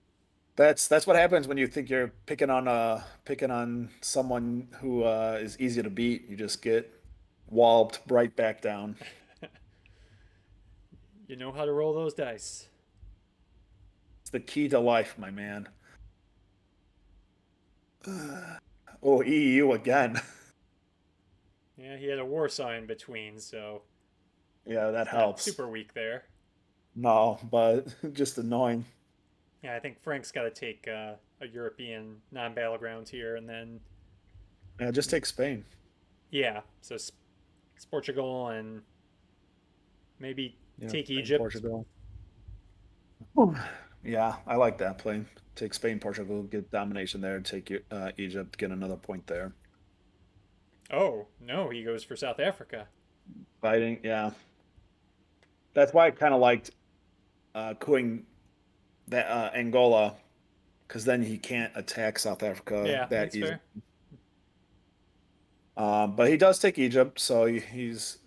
S2: That's what happens when you think you're picking on someone who is easy to beat. You just get walloped right back down.
S1: You know how to roll those dice.
S2: It's the key to life, my man. Oh, EU again.
S1: Yeah, he had a war saw in between, so
S2: Yeah, that
S1: it's not
S2: helps.
S1: super weak there.
S2: No, but just annoying.
S1: Yeah, I think Frank's got to take a European non-battleground here, and then
S2: Yeah, just take Spain.
S1: yeah, so it's Portugal and maybe
S2: Yeah,
S1: take
S2: Spain,
S1: Egypt.
S2: Portugal. Whew. Yeah, I like that play. Take Spain, Portugal, get domination there. Take Egypt, get another point there.
S1: Oh no, he goes for South Africa.
S2: Fighting, yeah. That's why I kind of liked cooing that Angola because then he can't attack South Africa
S1: Yeah,
S2: that
S1: that's
S2: easily.
S1: fair.
S2: But he does take Egypt, so he's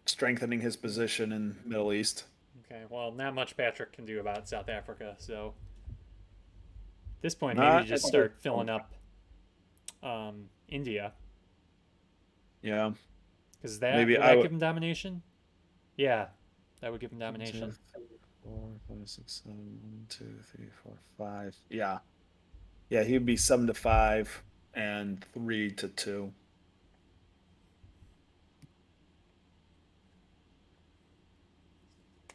S2: strengthening his position in Middle East.
S1: Okay, well, not much Patrick can do about South Africa, so at this point, maybe you
S2: Not
S1: just
S2: at this
S1: start filling
S2: point.
S1: up India,
S2: Yeah,
S1: because that
S2: maybe
S1: would
S2: I
S1: that
S2: would.
S1: give him domination? Yeah, that would give him
S2: 1, 2,
S1: domination.
S2: 3, 4, 5, 6, 7, 1, 2, 3, 4, 5. Yeah, yeah, he'd be 7-5 and 3-2.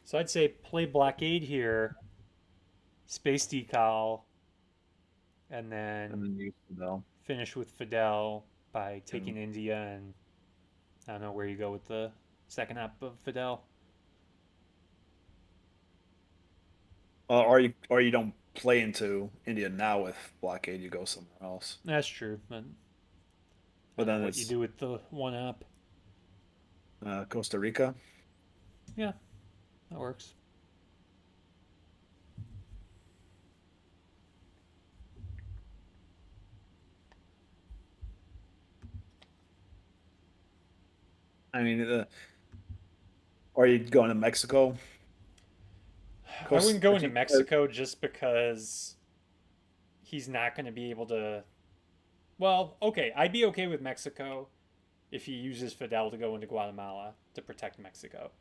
S1: So I'd say play blockade here, space decal, and
S2: And
S1: then
S2: then you know,
S1: finish with Fidel by
S2: two.
S1: taking India, and I don't know where you go with the second up of Fidel.
S2: Or you don't play into India now with blockade. You go somewhere else.
S1: That's true, but I
S2: But
S1: don't know
S2: then
S1: what you
S2: it's
S1: do with the one up.
S2: Costa Rica.
S1: Yeah, that works.
S2: I mean, or you going to Mexico.
S1: I wouldn't go into
S2: Costa,
S1: Mexico just because he's not going to be able to. Well, okay, I'd be okay with Mexico if he uses Fidel to go into Guatemala to protect Mexico.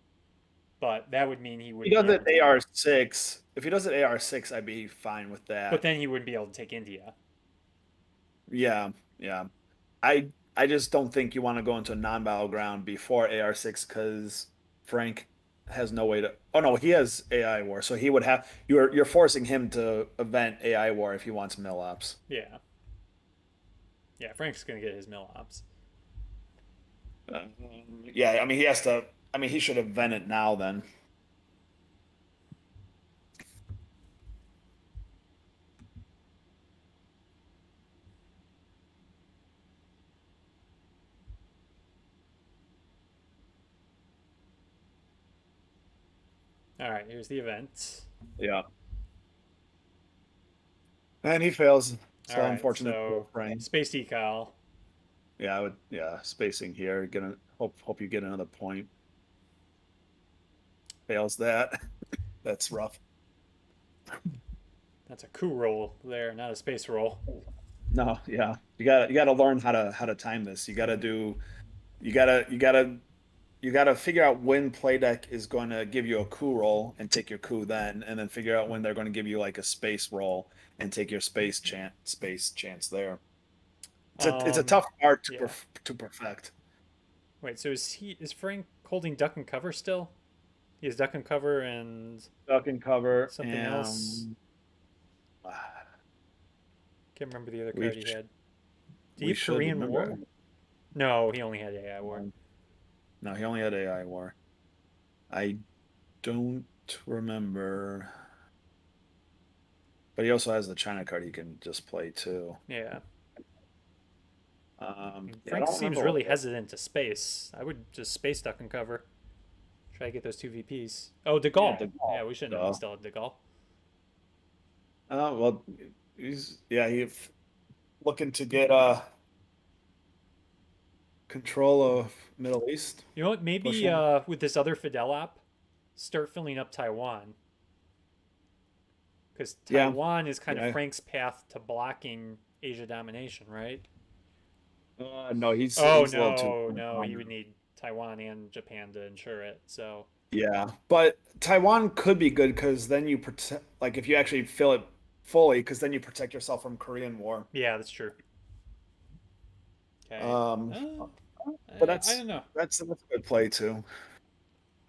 S1: But that would mean he
S2: he
S1: wouldn't
S2: does
S1: be able
S2: it
S1: to.
S2: AR-6. If he does it AR-6, I'd be fine with
S1: But
S2: that.
S1: then he wouldn't be able to take India.
S2: Yeah, yeah. I just don't think you want to go into a non-battleground before AR-6 because Frank has no way to. Oh no, he has AI war, so he would have. You're forcing him to event AI war if he wants mill ops.
S1: Yeah. Yeah, Frank's going to get his mill ops.
S2: Yeah, I mean he has to. I mean he should event it now then.
S1: All right, here's the event.
S2: Yeah. And he fails.
S1: All
S2: So
S1: right,
S2: unfortunate for
S1: so
S2: Frank.
S1: space decal.
S2: Yeah, I would. Yeah, spacing here. Gonna hope you get another point. Fails that. That's rough.
S1: That's a coup roll there, not a space roll.
S2: No, yeah. You gotta learn how to time this. You gotta you gotta figure out when play deck is going to give you a coup roll and take your coup then, and then figure out when they're going to give you like a space roll and take your space chance there. It's a
S1: Um,
S2: tough art
S1: yeah.
S2: to perfect.
S1: Wait, so is Frank holding duck and cover still? He has duck and cover and
S2: Duck and cover,
S1: something else.
S2: and uh,
S1: Can't remember the other
S2: we
S1: card he had. Did he
S2: we
S1: have
S2: should
S1: Korean
S2: remember.
S1: War? No, he only had AI War.
S2: Um, no, he only had AI War. I don't remember, but he also has the China card he can just play too.
S1: Yeah.
S2: Yeah, I
S1: Frank
S2: don't
S1: seems
S2: remember what
S1: really
S2: the
S1: hesitant to space. I would just space duck and cover. Try to get those two VPs. Oh,
S2: yeah
S1: DeGaulle.
S2: the
S1: Yeah, we should know he
S2: duh.
S1: still had DeGaulle.
S2: Well, he's looking to get control of Middle East,
S1: You know what? Maybe
S2: pushing.
S1: with this other Fidel app, start filling up Taiwan. Because
S2: Yeah,
S1: Taiwan is kind of
S2: yeah.
S1: Frank's path to blocking Asia domination, right?
S2: No,
S1: Oh,
S2: he's a little too.
S1: no, no. He would need Taiwan and Japan to ensure it. So,
S2: Yeah, but Taiwan could be good because then you protect, like if you actually fill it fully, because then you protect yourself from Korean War.
S1: yeah, that's true. Okay.
S2: Um,
S1: Uh,
S2: but
S1: I don't know.
S2: that's a good play too.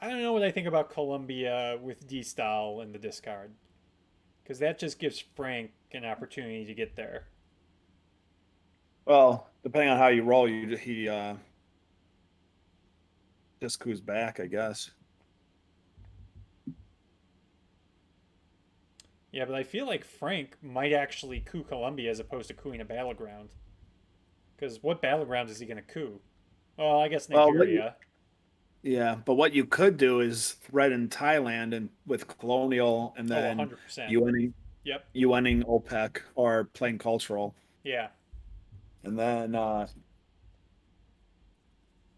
S1: I don't know what I think about Colombia with D style in the discard. Because that just gives Frank an opportunity to get there.
S2: Well, depending on how you roll, he just coups back, I guess.
S1: Yeah, but I feel like Frank might actually coup Colombia as opposed to coups a battleground. Because what battleground is he going to coup? Well, I guess
S2: Well,
S1: Nigeria.
S2: yeah, but what you could do is threaten Thailand and with colonial, and
S1: Oh,
S2: then
S1: 100%.
S2: UNing
S1: Yep.
S2: UNing OPEC or playing cultural,
S1: Yeah.
S2: and then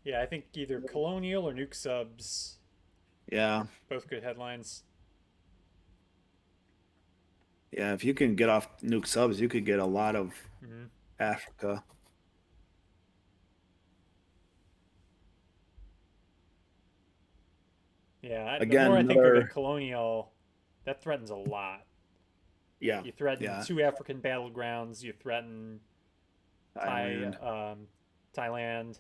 S1: Yeah, I think either Colonial or Nuke Subs.
S2: yeah,
S1: Both good headlines.
S2: yeah. If you can get off nuke subs, you could get a lot of
S1: Mm-hmm.
S2: Africa.
S1: Yeah, the more
S2: Again,
S1: I think of it,
S2: another
S1: Colonial, that threatens a lot.
S2: yeah,
S1: You threaten
S2: yeah,
S1: two African battlegrounds. You threaten
S2: Thailand,
S1: Thailand.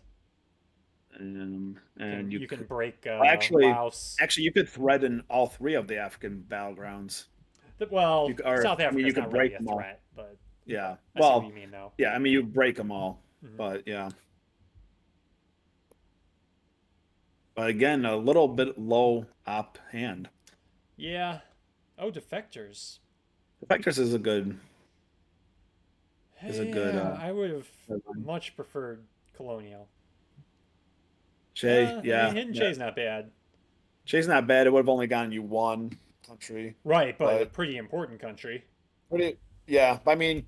S1: You
S2: and
S1: can
S2: you
S1: you can
S2: could
S1: break
S2: actually
S1: Laos.
S2: actually you could threaten all three of the African battlegrounds.
S1: Well,
S2: Or
S1: South
S2: I mean,
S1: Africa
S2: you
S1: is
S2: could
S1: not really
S2: break
S1: a
S2: them all.
S1: threat, but
S2: Yeah.
S1: I see what you
S2: Well,
S1: mean, though.
S2: yeah. I mean, you break them all,
S1: Hmm.
S2: but yeah. But again, a little bit low op hand.
S1: Yeah. Oh, defectors.
S2: Defectors is a good
S1: Yeah, I would have
S2: headline.
S1: much preferred Colonial.
S2: Shay,
S1: I mean,
S2: yeah,
S1: Hidden
S2: yeah.
S1: Shay's not bad.
S2: Shay's not bad. It would have only gotten you one country,
S1: Right, but a
S2: but
S1: pretty important country.
S2: pretty yeah. I mean,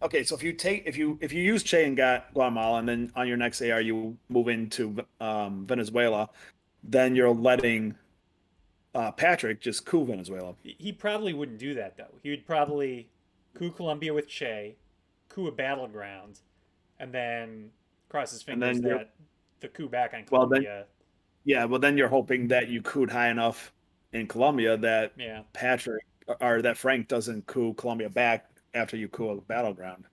S2: okay. So if you use Che and got Guatemala, and then on your next AR you move into Venezuela, then you're letting Patryk just coup Venezuela,
S1: He probably wouldn't do that, though. He would probably coup Colombia with Che, coup a battleground, and then cross his
S2: and
S1: fingers
S2: then you're
S1: that the coup back on
S2: well then
S1: Colombia.
S2: yeah, well then you're hoping that you cooed high enough in Colombia that
S1: Yeah.
S2: Patryk or that Frank doesn't coup Colombia back after you coup a battleground.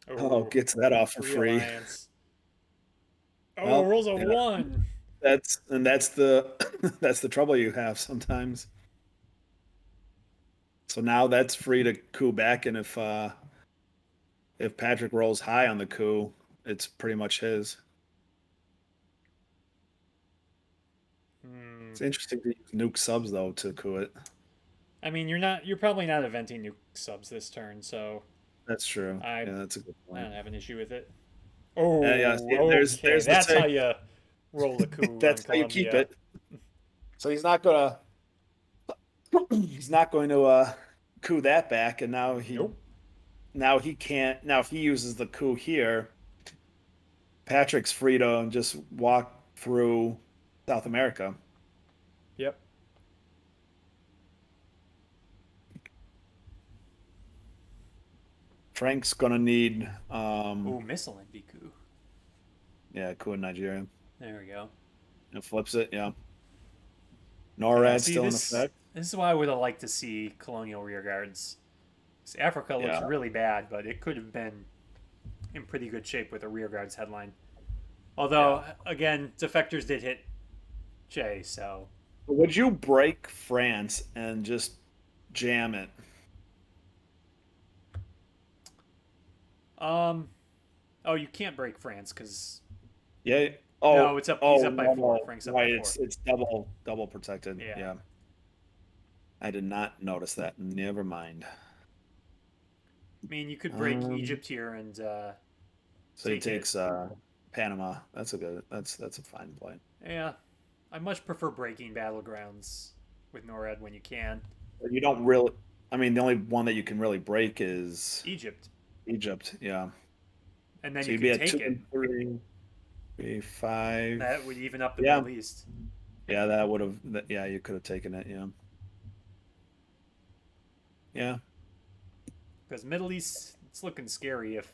S2: Oh,
S1: Oh,
S2: gets that off for
S1: free
S2: free.
S1: alliance. Oh,
S2: Well,
S1: rolls a
S2: yeah,
S1: one.
S2: that's the that's the trouble you have sometimes. So now that's free to coup back, and if Patryk rolls high on the coup, it's pretty much his.
S1: Hmm.
S2: It's interesting to use nuke subs though to coup it.
S1: I mean, you're probably not eventing nuke subs this turn, so
S2: That's true.
S1: I
S2: Yeah, that's a good
S1: I
S2: point.
S1: don't have an issue with it.
S2: Yeah,
S1: Oh,
S2: see,
S1: okay.
S2: there's the
S1: That's how
S2: say.
S1: you roll the coup on
S2: That's how you keep
S1: Colombia.
S2: it. So he's not going to coup that back, and
S1: Nope.
S2: now he can't. Now if he uses the coup here, Patrick's free to just walk through South America.
S1: Yep.
S2: Frank's gonna need
S1: Oh, missile and coup.
S2: yeah, coup in Nigeria.
S1: There we go.
S2: It flips it, yeah.
S1: Yeah,
S2: NORAD's
S1: see,
S2: still in
S1: this
S2: effect.
S1: this is why I would have liked to see colonial rearguards. 'Cause Africa looks
S2: Yeah.
S1: really bad, but it could have been in pretty good shape with a rearguards headline.
S2: Yeah.
S1: Although, again, defectors did hit Che, so
S2: Would you break France and just jam it?
S1: um, oh, you can't break France because
S2: Yeah.
S1: no,
S2: Oh,
S1: it's up. He's
S2: oh
S1: up by
S2: no,
S1: four.
S2: no.
S1: Frank's up by
S2: Right,
S1: four.
S2: it's double protected.
S1: Yeah,
S2: Yeah. I did not notice that. Never mind.
S1: I mean, you could break
S2: Um,
S1: Egypt here and
S2: so he
S1: take it.
S2: takes Panama. That's a fine play.
S1: Yeah, I much prefer breaking battlegrounds with NORAD when you can.
S2: But you don't really. I mean, the only one that you can really break is
S1: Egypt,
S2: Egypt. Yeah.
S1: and then
S2: So
S1: you
S2: you'd be
S1: could
S2: at two
S1: take it.
S2: and three, three, five.
S1: That would even up the
S2: Yeah.
S1: Middle East.
S2: Yeah, that would have. Yeah, you could have taken it. Yeah. Yeah.
S1: Because Middle East, it's looking scary if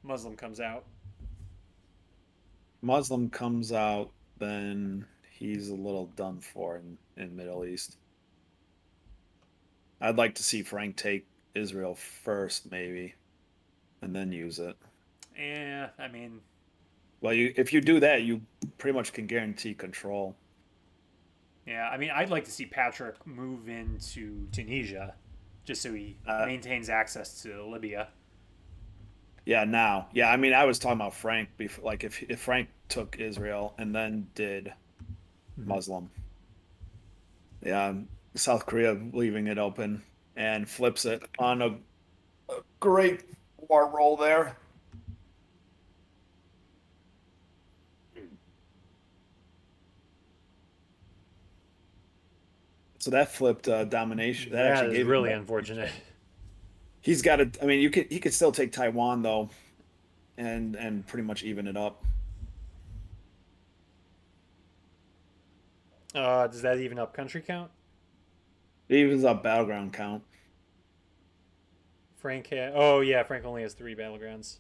S1: Muslim comes out.
S2: Muslim comes out, then he's a little done for in Middle East. I'd like to see Frank take Israel first, maybe, and then use it.
S1: I mean,
S2: Well, if you do that, you pretty much can guarantee control.
S1: yeah, I mean, I'd like to see Patryk move into Tunisia, just so he
S2: Uh,
S1: maintains access to Libya.
S2: yeah, now, yeah. I mean, I was talking about Frank before. Like, if Frank took Israel and then did
S1: Mm-hmm.
S2: Muslim, yeah, South Korea leaving it open and flips it on a great war roll there. So that flipped domination. That
S1: That
S2: actually
S1: is
S2: gave him
S1: really
S2: that.
S1: unfortunate.
S2: He's got to. I mean, he could still take Taiwan though, and pretty much even it up.
S1: Does that even up country count?
S2: It evens up battleground count.
S1: Oh yeah, Frank only has 3 battlegrounds.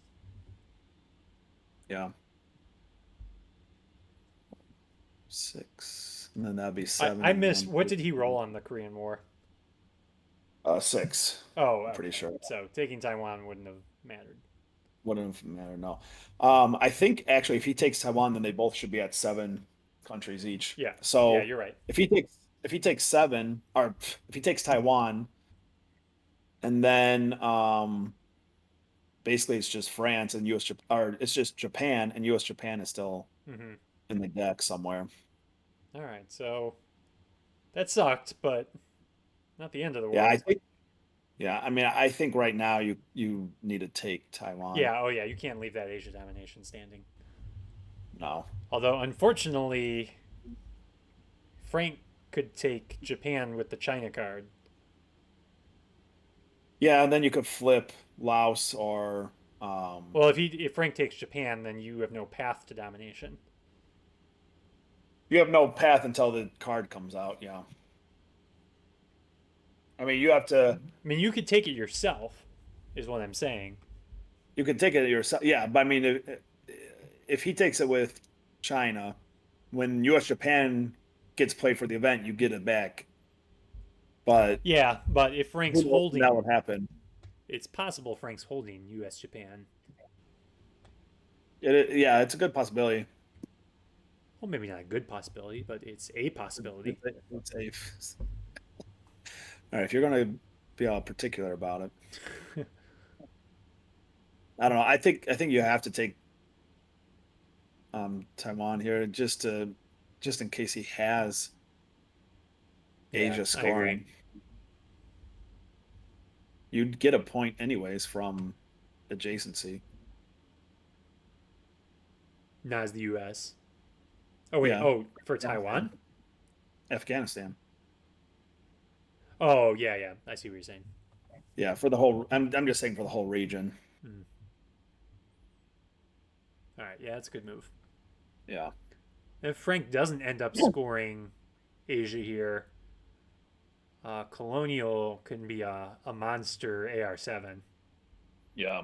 S2: Yeah, 6, and then that'd be
S1: I
S2: seven.
S1: missed.
S2: One,
S1: What
S2: two,
S1: did he roll
S2: three.
S1: on the Korean War?
S2: 6.
S1: Oh,
S2: I'm pretty
S1: okay.
S2: sure.
S1: So taking Taiwan wouldn't have mattered.
S2: Wouldn't matter. No. I think actually, if he takes Taiwan, then they both should be at 7 countries each.
S1: Yeah, yeah,
S2: So
S1: you're right.
S2: if he takes 7, or if he takes Taiwan, and then basically it's just France and US, or it's just Japan, and US Japan is still
S1: Mm-hmm.
S2: in the deck somewhere.
S1: All right, so that sucked, but not the end of the
S2: Yeah, I
S1: world.
S2: think. Yeah, I mean, I think right now you need to take Taiwan.
S1: Yeah, oh yeah, you can't leave that Asia domination standing.
S2: No.
S1: Although, unfortunately, Frank could take Japan with the China card.
S2: Yeah, and then you could flip Laos or um,
S1: Well, if Frank takes Japan, then you have no path to domination.
S2: you have no path until the card comes out. Yeah. I mean, you have to.
S1: I mean, you could take it yourself, is what I'm saying.
S2: You can take it yourself. Yeah, but I mean, if he takes it with China, when U.S. Japan gets played for the event, you get it back. But
S1: Yeah, but if Frank's
S2: who knows when that would
S1: holding,
S2: happen?
S1: it's possible Frank's holding U.S. Japan.
S2: Yeah, it's a good possibility.
S1: Well, maybe not a good possibility, but it's a possibility.
S2: It's safe. All right, if you're going to be all particular about it, I don't know. I think you have to take Taiwan here just in case he has
S1: Yeah,
S2: Asia
S1: I agree.
S2: scoring. You'd get a point anyways from adjacency.
S1: Not as the U.S. Oh wait.
S2: Yeah,
S1: Oh, for
S2: Afghanistan.
S1: Taiwan.
S2: Afghanistan.
S1: Oh yeah, yeah. I see what you're saying.
S2: Yeah, for the whole. I'm just saying for the whole region.
S1: Hmm. All right. Yeah, that's a good move.
S2: Yeah.
S1: If Frank doesn't end up scoring Asia here, Colonial can be a monster AR-7.
S2: Yeah.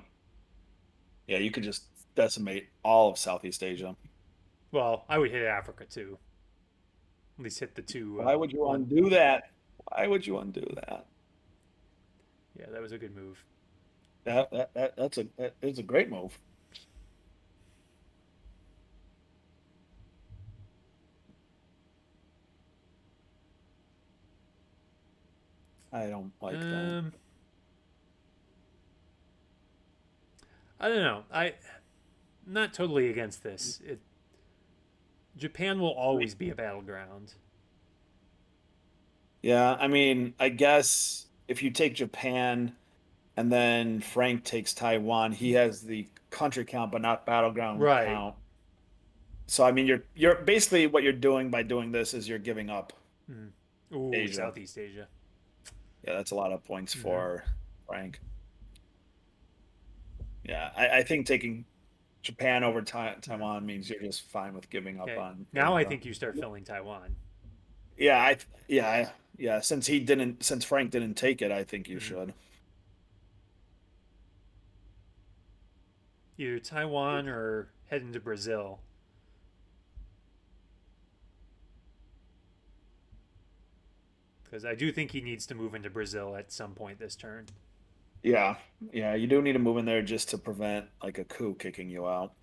S2: Yeah, you could just decimate all of Southeast Asia.
S1: Well, I would hit Africa too. At least hit the two
S2: Why would you
S1: on.
S2: undo that? Why would you undo that?
S1: Yeah, that was a good move.
S2: That is a great move. I don't like that.
S1: Um, I don't know. I'm not totally against this. Japan will
S2: I mean,
S1: always be a battleground.
S2: yeah, I mean, I guess if you take Japan and then Frank takes Taiwan, he has the country count but not battleground
S1: Right.
S2: count. So I mean, you're basically what you're doing by doing this is you're giving up
S1: Mm. Ooh,
S2: Asia.
S1: Southeast Asia.
S2: Yeah, that's a lot of points
S1: Mm-hmm.
S2: for Frank. Yeah, I think taking Japan over Taiwan means you're just fine with giving up
S1: Okay.
S2: on
S1: Now I
S2: Asia.
S1: think you start filling Taiwan.
S2: Yeah, yeah. Since Frank didn't take it, I think you
S1: Mm-hmm.
S2: should.
S1: Either Taiwan or head into Brazil. Because I do think he needs to move into Brazil at some point this turn.
S2: Yeah, yeah. You do need to move in there just to prevent like a coup kicking you out.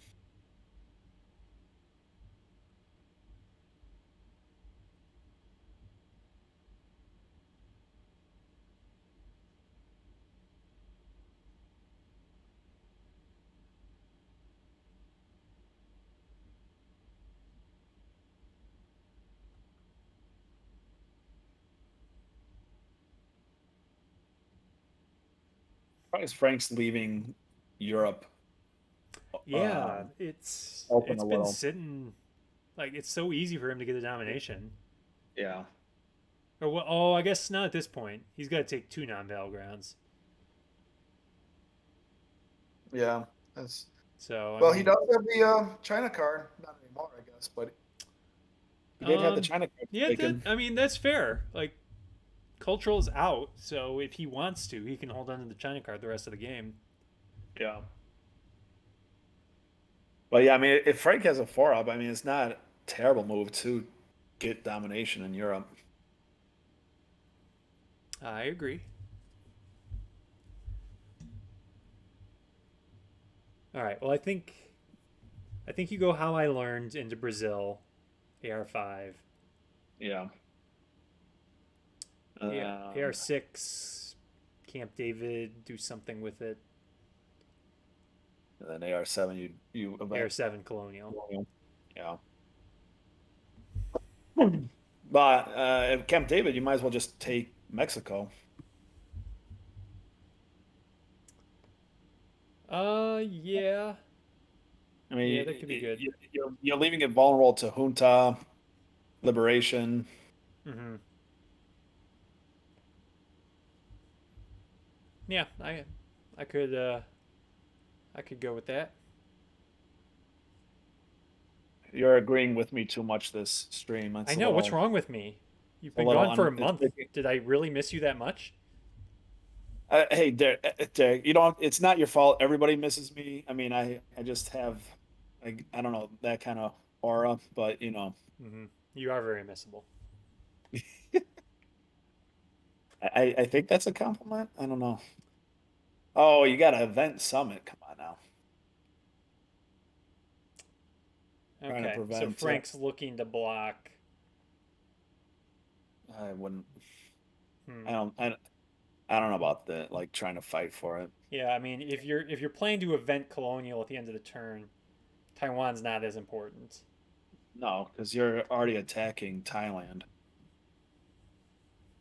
S2: Probably Frank's leaving Europe
S1: Yeah, it's
S2: open
S1: it's
S2: a
S1: been
S2: little.
S1: sitting like it's so easy for him to get a domination.
S2: Yeah,
S1: Or what? Oh, I guess not at this point. He's got to take two non-battlegrounds.
S2: yeah. That's
S1: So I
S2: well, he
S1: mean,
S2: does have the China card, not anymore, I guess, but he did have the
S1: um,
S2: China card
S1: yeah, that
S2: taken.
S1: I mean that's fair. Like cultural's out, so if he wants to, he can hold on to the China card the rest of the game.
S2: Yeah. But yeah, I mean, if Frank has a four up, I mean, it's not a terrible move to get domination in Europe.
S1: I agree. All right. Well, I think you go how I learned into Brazil, AR5,
S2: Yeah. Um,
S1: AR6, Camp David, do something with it.
S2: and then AR7, you event.
S1: AR7 Colonial.
S2: Yeah. But at Camp David, you might as well just take Mexico.
S1: Yeah,
S2: I
S1: yeah,
S2: mean,
S1: that could be good.
S2: you're leaving it vulnerable to junta, liberation.
S1: Mm-hmm. Yeah, I could, I could go with that.
S2: You're agreeing with me too much this stream.
S1: I know. What's wrong with me? You've
S2: A
S1: been
S2: little
S1: gone for a
S2: it's
S1: month. Did I really miss you that much?
S2: hey, Derek, Derek, you don't. It's not your fault. Everybody misses me. I mean, I just have, I don't know that kind of aura, but
S1: Mm-hmm. You are very missable.
S2: I think that's a compliment. I don't know. Oh, you got an event summit. Come on now. Trying to
S1: Okay, so
S2: prevent.
S1: Frank's looking to block.
S2: I wouldn't.
S1: Hmm.
S2: I don't. I don't know about the like trying to fight for it.
S1: Yeah, I mean, if you're playing to event colonial at the end of the turn, Taiwan's not as important.
S2: No, because you're already attacking Thailand.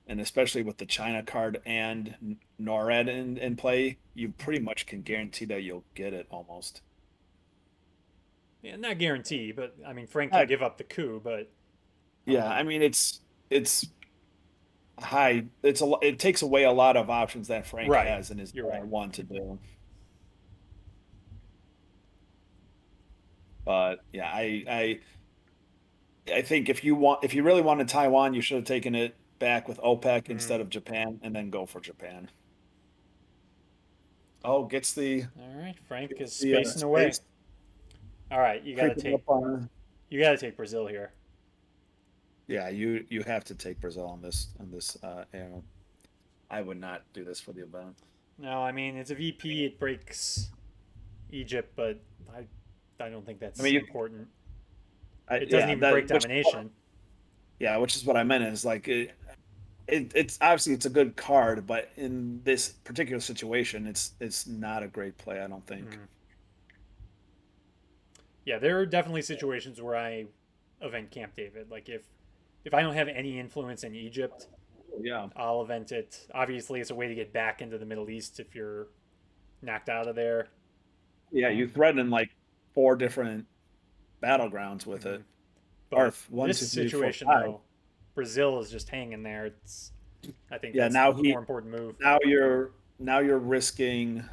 S2: and especially with the China card and NORAD in play, you pretty much can guarantee that you'll get it almost.
S1: Yeah, not guarantee, but I mean Frank can
S2: Uh,
S1: give up the coup, but
S2: yeah, I mean it's high. It takes away a lot of options that Frank
S1: right.
S2: has in his
S1: You're right.
S2: one to do. But yeah, I think if you really wanted Taiwan, you should have taken it back with OPEC
S1: Mm.
S2: instead of Japan, and then go for Japan. Oh,
S1: All right, Frank is
S2: gets the
S1: spacing away.
S2: space
S1: All right,
S2: creeping up on.
S1: you got to take Brazil here.
S2: Yeah, you have to take Brazil on this arrow. I would not do this for the event.
S1: No, I mean it's a VP. It breaks Egypt, but I don't think
S2: I
S1: that's
S2: mean,
S1: important. It doesn't
S2: yeah,
S1: even break
S2: that which
S1: domination.
S2: yeah, which is what I meant is like it's obviously it's a good card, but in this particular situation, it's not a great play. I don't think.
S1: Mm. Yeah, there are definitely situations where I event Camp David. Like if I don't have any influence in Egypt,
S2: Yeah,
S1: I'll event it. Obviously, it's a way to get back into the Middle East if you're knocked out of there.
S2: yeah, you threaten like four different battlegrounds with
S1: Mm-hmm.
S2: it, or
S1: But
S2: one,
S1: this
S2: two, three, four,
S1: situation,
S2: five.
S1: though, Brazil is just hanging there. I think
S2: Yeah,
S1: that's the more important move.
S2: now you're risking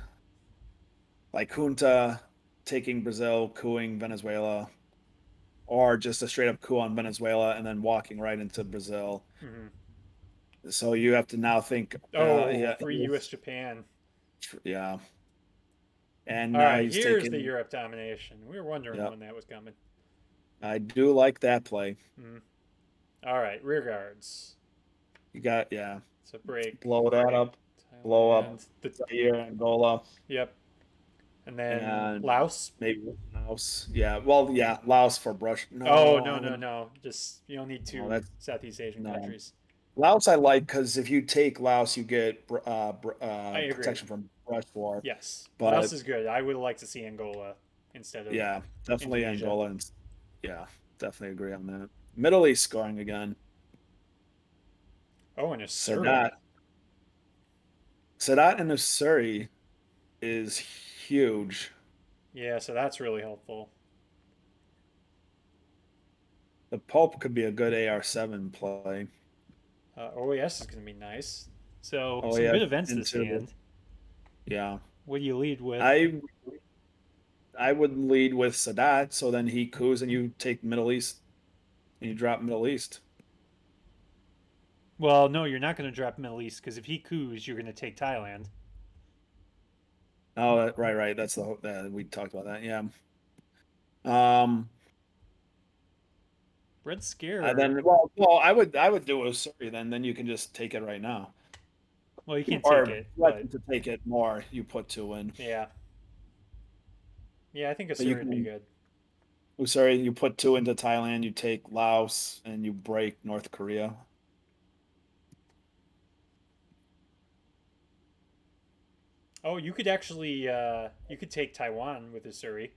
S2: like junta taking Brazil, cooing Venezuela, or just a straight up coup on Venezuela and then walking right into Brazil.
S1: Mm-hmm.
S2: So you have to now think,
S1: Oh,
S2: yeah,
S1: free U.S. Japan.
S2: yeah, and
S1: All
S2: now
S1: right,
S2: he's
S1: here's the
S2: taking.
S1: Europe domination. We were wondering
S2: Yeah,
S1: when that was coming.
S2: I do like that play.
S1: Mm. All right, rear guards.
S2: You got yeah,
S1: So break
S2: blow that up, blow up
S1: Thailand.
S2: Zaire, Angola,
S1: Yep, and then
S2: and
S1: Laos.
S2: maybe Laos. Yeah, well, yeah, Laos for brush.
S1: Oh
S2: No,
S1: no
S2: I
S1: no
S2: would.
S1: no! Just you don't need
S2: No,
S1: two
S2: that's
S1: Southeast Asian
S2: no.
S1: countries.
S2: Laos I like because if you take Laos, you get
S1: I agree.
S2: protection from brush war.
S1: Yes, Laos
S2: But
S1: is good. I would like to see Angola instead of
S2: yeah, definitely
S1: Indonesia.
S2: Angola. And yeah, definitely agree on that. Middle East scoring again.
S1: Oh, and a
S2: Sadat.
S1: Surrey.
S2: Sadat and Usuri is huge.
S1: Yeah, so that's really helpful.
S2: The Pope could be a good AR7 play.
S1: OAS is going to be nice. So
S2: Oh
S1: some
S2: yeah,
S1: good events this
S2: into the
S1: hand.
S2: yeah.
S1: What do you lead with?
S2: I I would lead with Sadat, so then he coups and you take Middle East and you drop Middle East.
S1: Well, no, you're not going to drop Middle East because if he coups, you're going to take Thailand.
S2: Oh, right. That's we talked about that. Yeah. Um,
S1: Red Scare.
S2: I would do a Surrey then you can just take it right now,
S1: Well, you can't take
S2: or
S1: it, but
S2: to take it more. You put two in,
S1: yeah, yeah, I think a
S2: but you
S1: Surrey would be
S2: can.
S1: good.
S2: Oh, sorry, you put two into Thailand. You take Laos and you break North Korea.
S1: Oh, you could actually you could take Taiwan with a Surrey.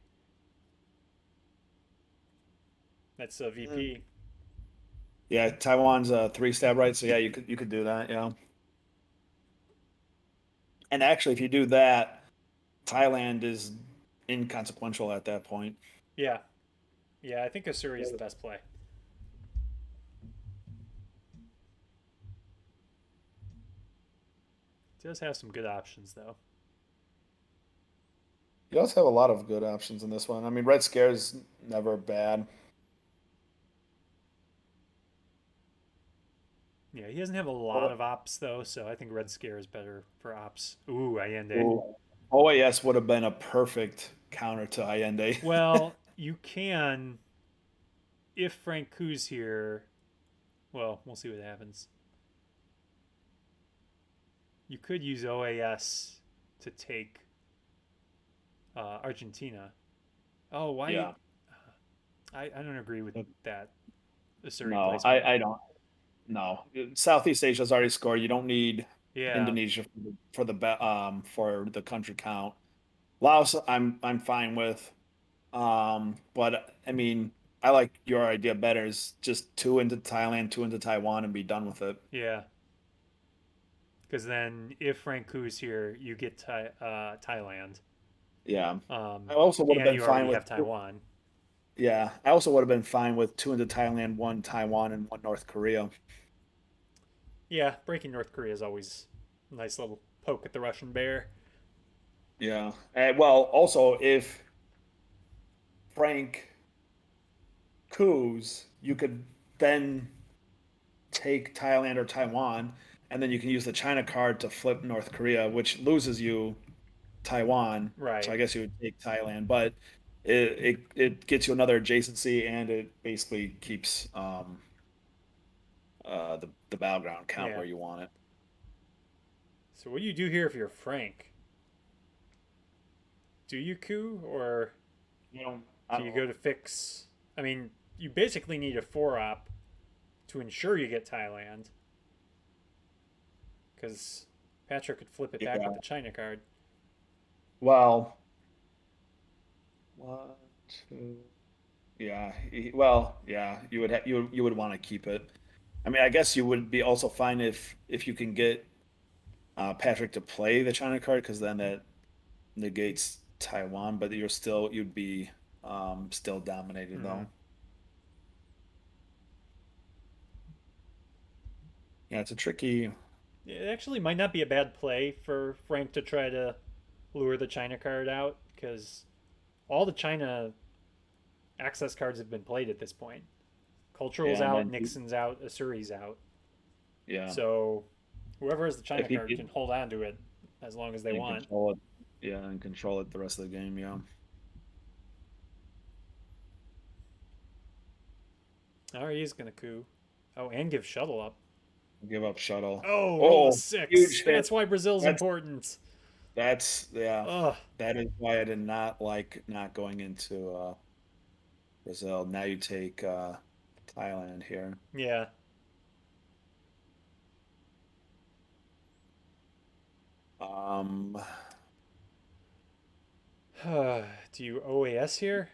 S1: That's a
S2: Mm.
S1: VP.
S2: Yeah, Taiwan's a three stab right, so yeah, you could do that. Yeah, and actually, if you do that, Thailand is inconsequential at that point.
S1: Yeah, yeah, I think a Surrey is the best play. It does have some good options though.
S2: You also have a lot of good options in this one. I mean, Red Scare is never bad.
S1: Yeah, he doesn't have a lot
S2: Oh,
S1: of ops though, so I think Red Scare is better for ops. Ooh, Allende.
S2: ooh. OAS would have been a perfect counter to Allende.
S1: Well, you can if Frank Koo's here. Well, we'll see what happens. You could use OAS to take Argentina. Oh, why?
S2: Yeah.
S1: I don't agree with that Asuri
S2: No,
S1: placement.
S2: I don't. No, Southeast Asia's already scored. You don't need
S1: Yeah,
S2: Indonesia for the country count. Laos, I'm fine with. But I mean, I like your idea better. Is just two into Thailand, two into Taiwan, and be done with it.
S1: yeah. because then if Frank coups here, you get Thailand,
S2: Yeah.
S1: um,
S2: I also would have
S1: and
S2: been
S1: you
S2: fine
S1: already
S2: with
S1: have Taiwan.
S2: yeah, I also would have been fine with two into Thailand, one Taiwan, and one North Korea.
S1: Yeah, breaking North Korea is always a nice little poke at the Russian bear.
S2: Yeah. And well, also if Frank coups, you could then take Thailand or Taiwan, and then you can use the China card to flip North Korea, which loses you Taiwan. So
S1: Right.
S2: I guess you would take Thailand, but it gets you another adjacency, and it basically keeps the battleground count
S1: Yeah.
S2: where you want it.
S1: So what do you do here if you're Frank? Do you coup or
S2: You know,
S1: do you go to fix? I mean, you basically need a four op to ensure you get Thailand because Patrick could flip it back with
S2: yeah.
S1: the China card.
S2: Well, one, two. Yeah. Well, yeah. You would want to keep it. I mean, I guess you would be also fine if you can get Patrick to play the China card because then that negates Taiwan, but you'd be still dominating
S1: Mm-hmm.
S2: though. Yeah, it's a tricky.
S1: It actually might not be a bad play for Frank to try to lure the China card out because all the China access cards have been played at this point. Cultural's
S2: Yeah, and
S1: out,
S2: then
S1: Nixon's out, Asuri's out.
S2: yeah,
S1: So whoever has the China
S2: if he
S1: card can hold on to it as long as they
S2: and
S1: want.
S2: control it, yeah, and control it the rest of the game. Yeah,
S1: Oh, he's gonna coup. Oh, and give shuttle up.
S2: give up shuttle.
S1: Oh, roll a
S2: Oh,
S1: six.
S2: huge hit.
S1: That's why Brazil's
S2: That's
S1: important.
S2: yeah.
S1: Ugh.
S2: That is why I did not like not going into Brazil. Now you take Thailand here.
S1: Yeah.
S2: Um,
S1: Do you OAS here?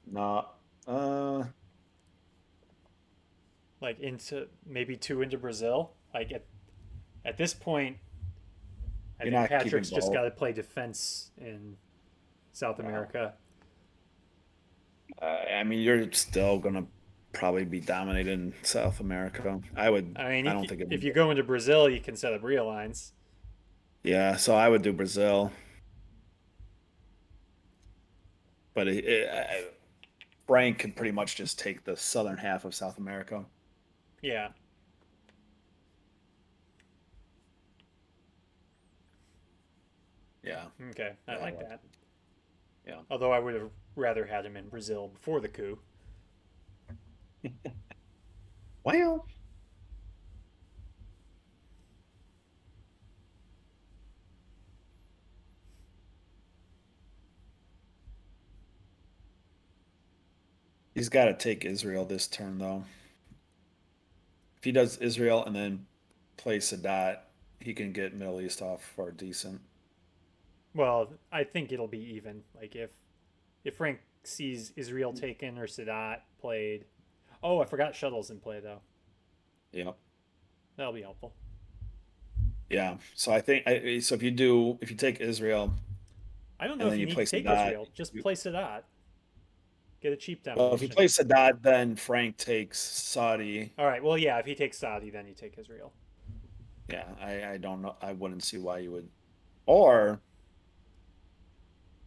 S2: no, uh,
S1: Like into maybe two into Brazil? Like at this point, I
S2: you're
S1: think
S2: not keeping
S1: Patrick's just
S2: both.
S1: got to play defense in South
S2: Yeah.
S1: America.
S2: I mean, you're still gonna probably be dominated in South America.
S1: I mean,
S2: I don't think it
S1: if
S2: would.
S1: you go into Brazil, you can set up real lines.
S2: Yeah, so I would do Brazil, but Frank can pretty much just take the southern half of South America.
S1: Yeah.
S2: Yeah,
S1: Okay. I
S2: yeah, I
S1: like
S2: like
S1: that.
S2: it.
S1: Although I would have rather had him in Brazil before the coup.
S2: Yeah. Well, he's got to take Israel this turn though. If he does Israel and then plays Sadat, he can get Middle East off for decent.
S1: Well, I think it'll be even. Like if Frank sees Israel taken or Sadat played. Oh, I forgot shuttles in play though.
S2: Yeah.
S1: That'll be helpful.
S2: Yeah. So so if you take Israel
S1: I don't know
S2: and
S1: if
S2: then
S1: you
S2: you
S1: need to
S2: play
S1: take
S2: Sadat,
S1: Israel. Just play Sadat. Get a cheap
S2: well, if you
S1: domination.
S2: play Sadat, then Frank takes Saudi.
S1: All right. Well, yeah. If he takes Saudi, then you take Israel.
S2: Yeah, I don't know. I wouldn't see why you would.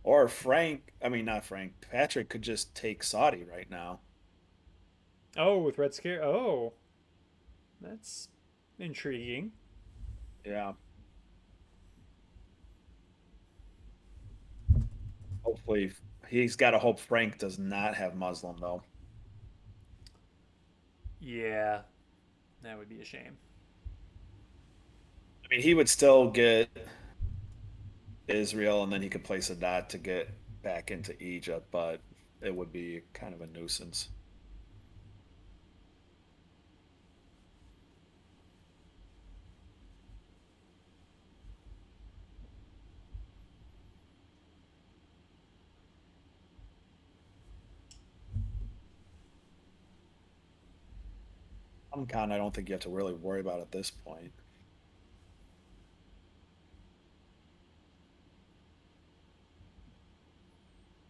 S2: Or Frank. I mean, not Frank. Patrick could just take Saudi right now.
S1: Oh, with Red Scare. Oh, that's intriguing.
S2: Yeah. Hopefully, he's got to hope Frank does not have Muslim though.
S1: Yeah, that would be a shame.
S2: I mean, he would still get Israel, and then he could play Sadat to get back into Egypt, but it would be kind of a nuisance. Con, I don't think you have to really worry about at this point.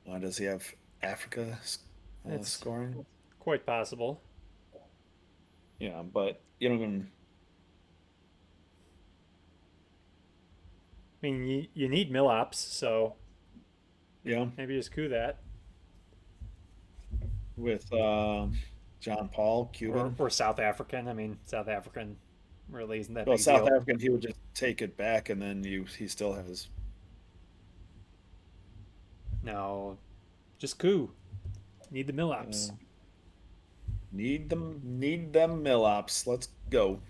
S2: Does he have Africa
S1: It's
S2: scoring?
S1: quite possible.
S2: Yeah, but you don't even.
S1: I mean, you need Millops, so
S2: Yeah,
S1: maybe just coup that.
S2: with John Paul, Cuban.
S1: Or South African. I mean, South African really isn't that
S2: Well,
S1: big a
S2: South
S1: deal.
S2: African, he would just take it back, and then he still has.
S1: No, just coup. Need the Millops.
S2: Uh, need them Millops. Let's go.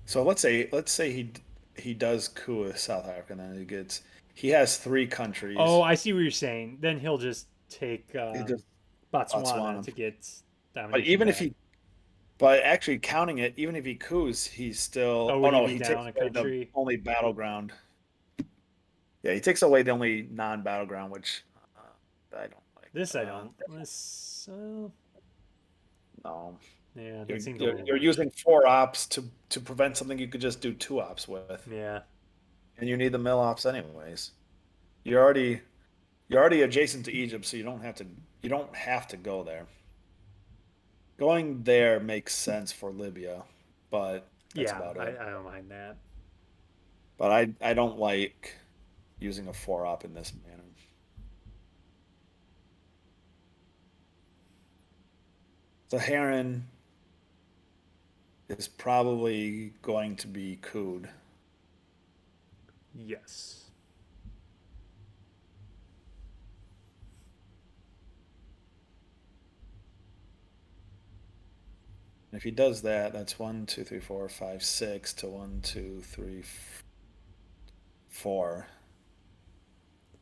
S2: So let's say he does coup with South Africa, and then he has three
S1: Oh,
S2: countries.
S1: I see what you're saying. Then he'll just take
S2: He just
S1: Botswana
S2: Botswana.
S1: to get
S2: But
S1: domination
S2: even if
S1: back.
S2: he, but actually counting it, even if he coups, he's still.
S1: Oh,
S2: Oh
S1: would he
S2: no,
S1: be
S2: he
S1: down
S2: takes
S1: a
S2: away the
S1: country?
S2: only battleground. Yeah, he takes away the only non-battleground, which I don't like.
S1: This I don't. This,
S2: No,
S1: yeah,
S2: you're,
S1: that seems a
S2: you're
S1: little
S2: you're
S1: much.
S2: using four ops to prevent something you could just do two ops with,
S1: Yeah,
S2: and you need the mill ops anyways. You're already you're already adjacent to Egypt, so you don't have to go there. Going there makes sense for Libya, but that's
S1: yeah,
S2: about
S1: I,
S2: it.
S1: I don't mind that.
S2: But I don't like using a four op in this manner. So Heron is probably going to be cooed.
S1: Yes.
S2: If he does that, that's one, two, three, four, five, six to one, two, three, four.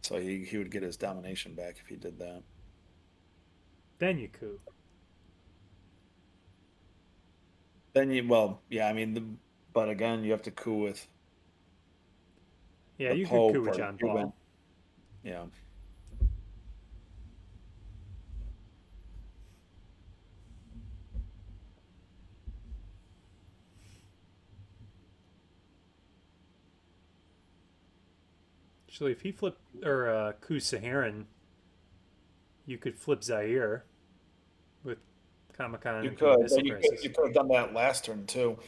S2: So he would get his domination back if he did that.
S1: Then you coup.
S2: Then well, yeah, I mean, but again, you have to coup with
S1: Yeah,
S2: the
S1: you could coup
S2: Pope
S1: with
S2: or the
S1: John
S2: Cuban.
S1: Paul.
S2: Yeah.
S1: Actually, if he flipped or coup Saharan, you could flip Zaire with Comic-Con
S2: You
S1: and Cuban
S2: could,
S1: Missile
S2: but you could
S1: Crisis.
S2: you could have done that last turn too,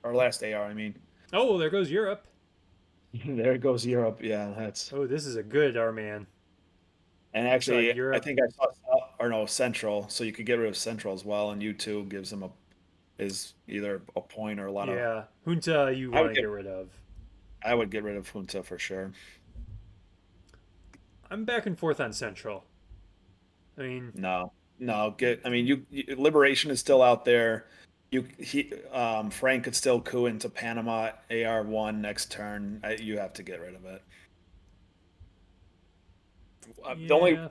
S2: or last AR. I mean,
S1: Oh, well, there goes Europe.
S2: there goes Europe. Yeah, that's
S1: Oh, this is a good Arman.
S2: and
S1: We saw
S2: actually, I
S1: Europe.
S2: think I saw or no Central, so you could get rid of Central as well, and U2 gives him a is either a point or a lot of.
S1: Yeah, Junta you
S2: I
S1: want
S2: would
S1: to
S2: get
S1: get rid of.
S2: I would get rid of Junta for sure.
S1: I'm back and forth on Central. I mean,
S2: No, no, get. I mean, Liberation is still out there. Frank could still coup into Panama AR1 next turn. You have to get rid of it. The only
S1: yeah,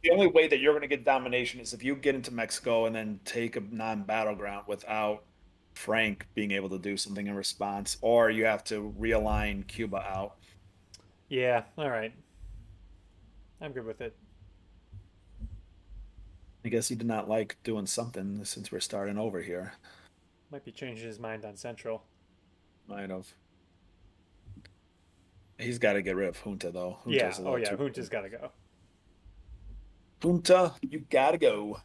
S2: the only way that you're going to get domination is if you get into Mexico and then take a non-battleground without Frank being able to do something in response, or you have to realign Cuba out.
S1: yeah. All right, I'm good with it.
S2: I guess he did not like doing something since we're starting over here.
S1: Might be changing his mind on Central.
S2: Might have. He's got to get rid of Junta though.
S1: Yeah.
S2: Junta's a
S1: Oh,
S2: little
S1: yeah.
S2: too.
S1: Junta's got to go.
S2: Junta, you gotta go.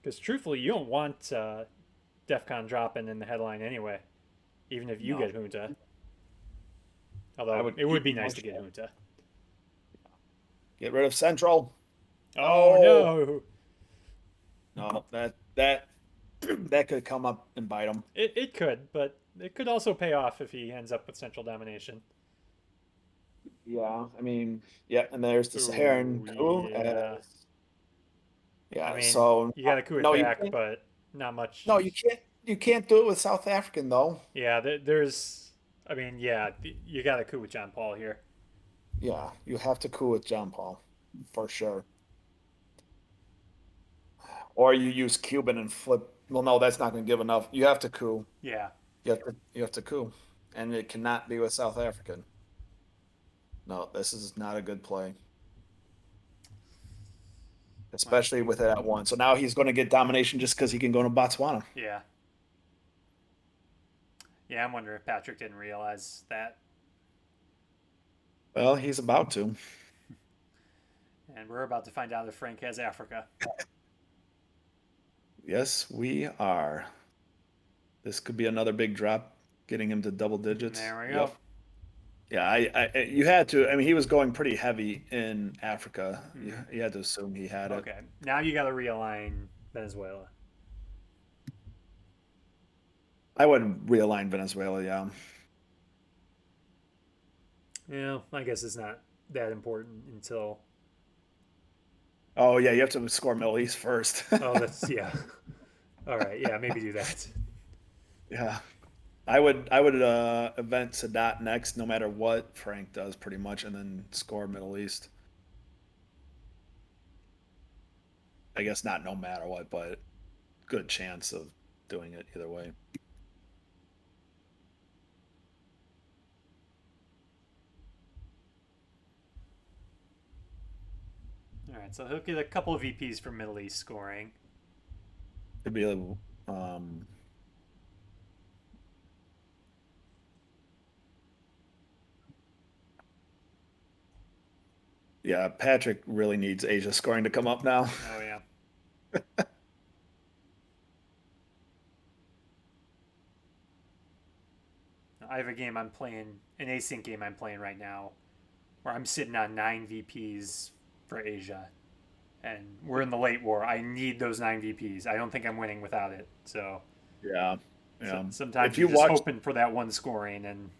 S1: Because truthfully, you don't want DEFCON dropping in the headline anyway, even if you
S2: No,
S1: get Junta.
S2: I
S1: Although
S2: would
S1: it would
S2: keep
S1: be nice to get
S2: Marshall.
S1: Junta.
S2: Get rid of Central.
S1: Oh
S2: No,
S1: no!
S2: no, that that could come up and bite him.
S1: It could, but it could also pay off if he ends up with Central domination.
S2: Yeah, I mean, yeah, and there's the Saharan
S1: Oh
S2: coup.
S1: yeah. I
S2: Yeah,
S1: mean,
S2: so
S1: you got to coup it
S2: no, you
S1: back,
S2: can't.
S1: but not
S2: No,
S1: much.
S2: you can't do it with South African though.
S1: Yeah, there's. I mean, yeah, you got to coup with John Paul here.
S2: Yeah, you have to coup with John Paul for sure. Or you use Cuban and flip. Well, no, that's not going to give enough. You have to coup.
S1: Yeah.
S2: You have to coup, and it cannot be with South African. No, this is not a good play,
S1: Well,
S2: especially with it at one. So now he's going to get domination just because he can go to Botswana.
S1: yeah. Yeah, I'm wondering if Patryk didn't realize that.
S2: Well, he's about to.
S1: And we're about to find out if Frank has Africa.
S2: Yes, we are. This could be another big drop, getting him to double digits.
S1: There we go.
S2: Yep. Yeah, you had to. I mean, he was going pretty heavy in Africa. You had to assume he had it.
S1: Okay, now you got to realign Venezuela.
S2: I would realign Venezuela. Yeah.
S1: I guess it's not that important until.
S2: Oh yeah, you have to score Middle East first.
S1: Oh, that's yeah. All right, yeah, maybe do that.
S2: Yeah. I would event Sadat next, no matter what Frank does, pretty much, and then score Middle East. I guess not no matter what, but good chance of doing it either way.
S1: All right, so he'll get a couple of VPs for Middle East scoring.
S2: It'd be um yeah, Patryk really needs Asia scoring to come up now.
S1: Oh yeah. I have a game I'm playing, an async game I'm playing right now, where I'm sitting on 9 VPs for Asia, and we're in the late war. I need those 9 VPs. I don't think I'm winning without it. So,
S2: Yeah.
S1: so
S2: Yeah.
S1: sometimes
S2: If
S1: you're
S2: you
S1: just
S2: watch
S1: hoping for that one scoring, and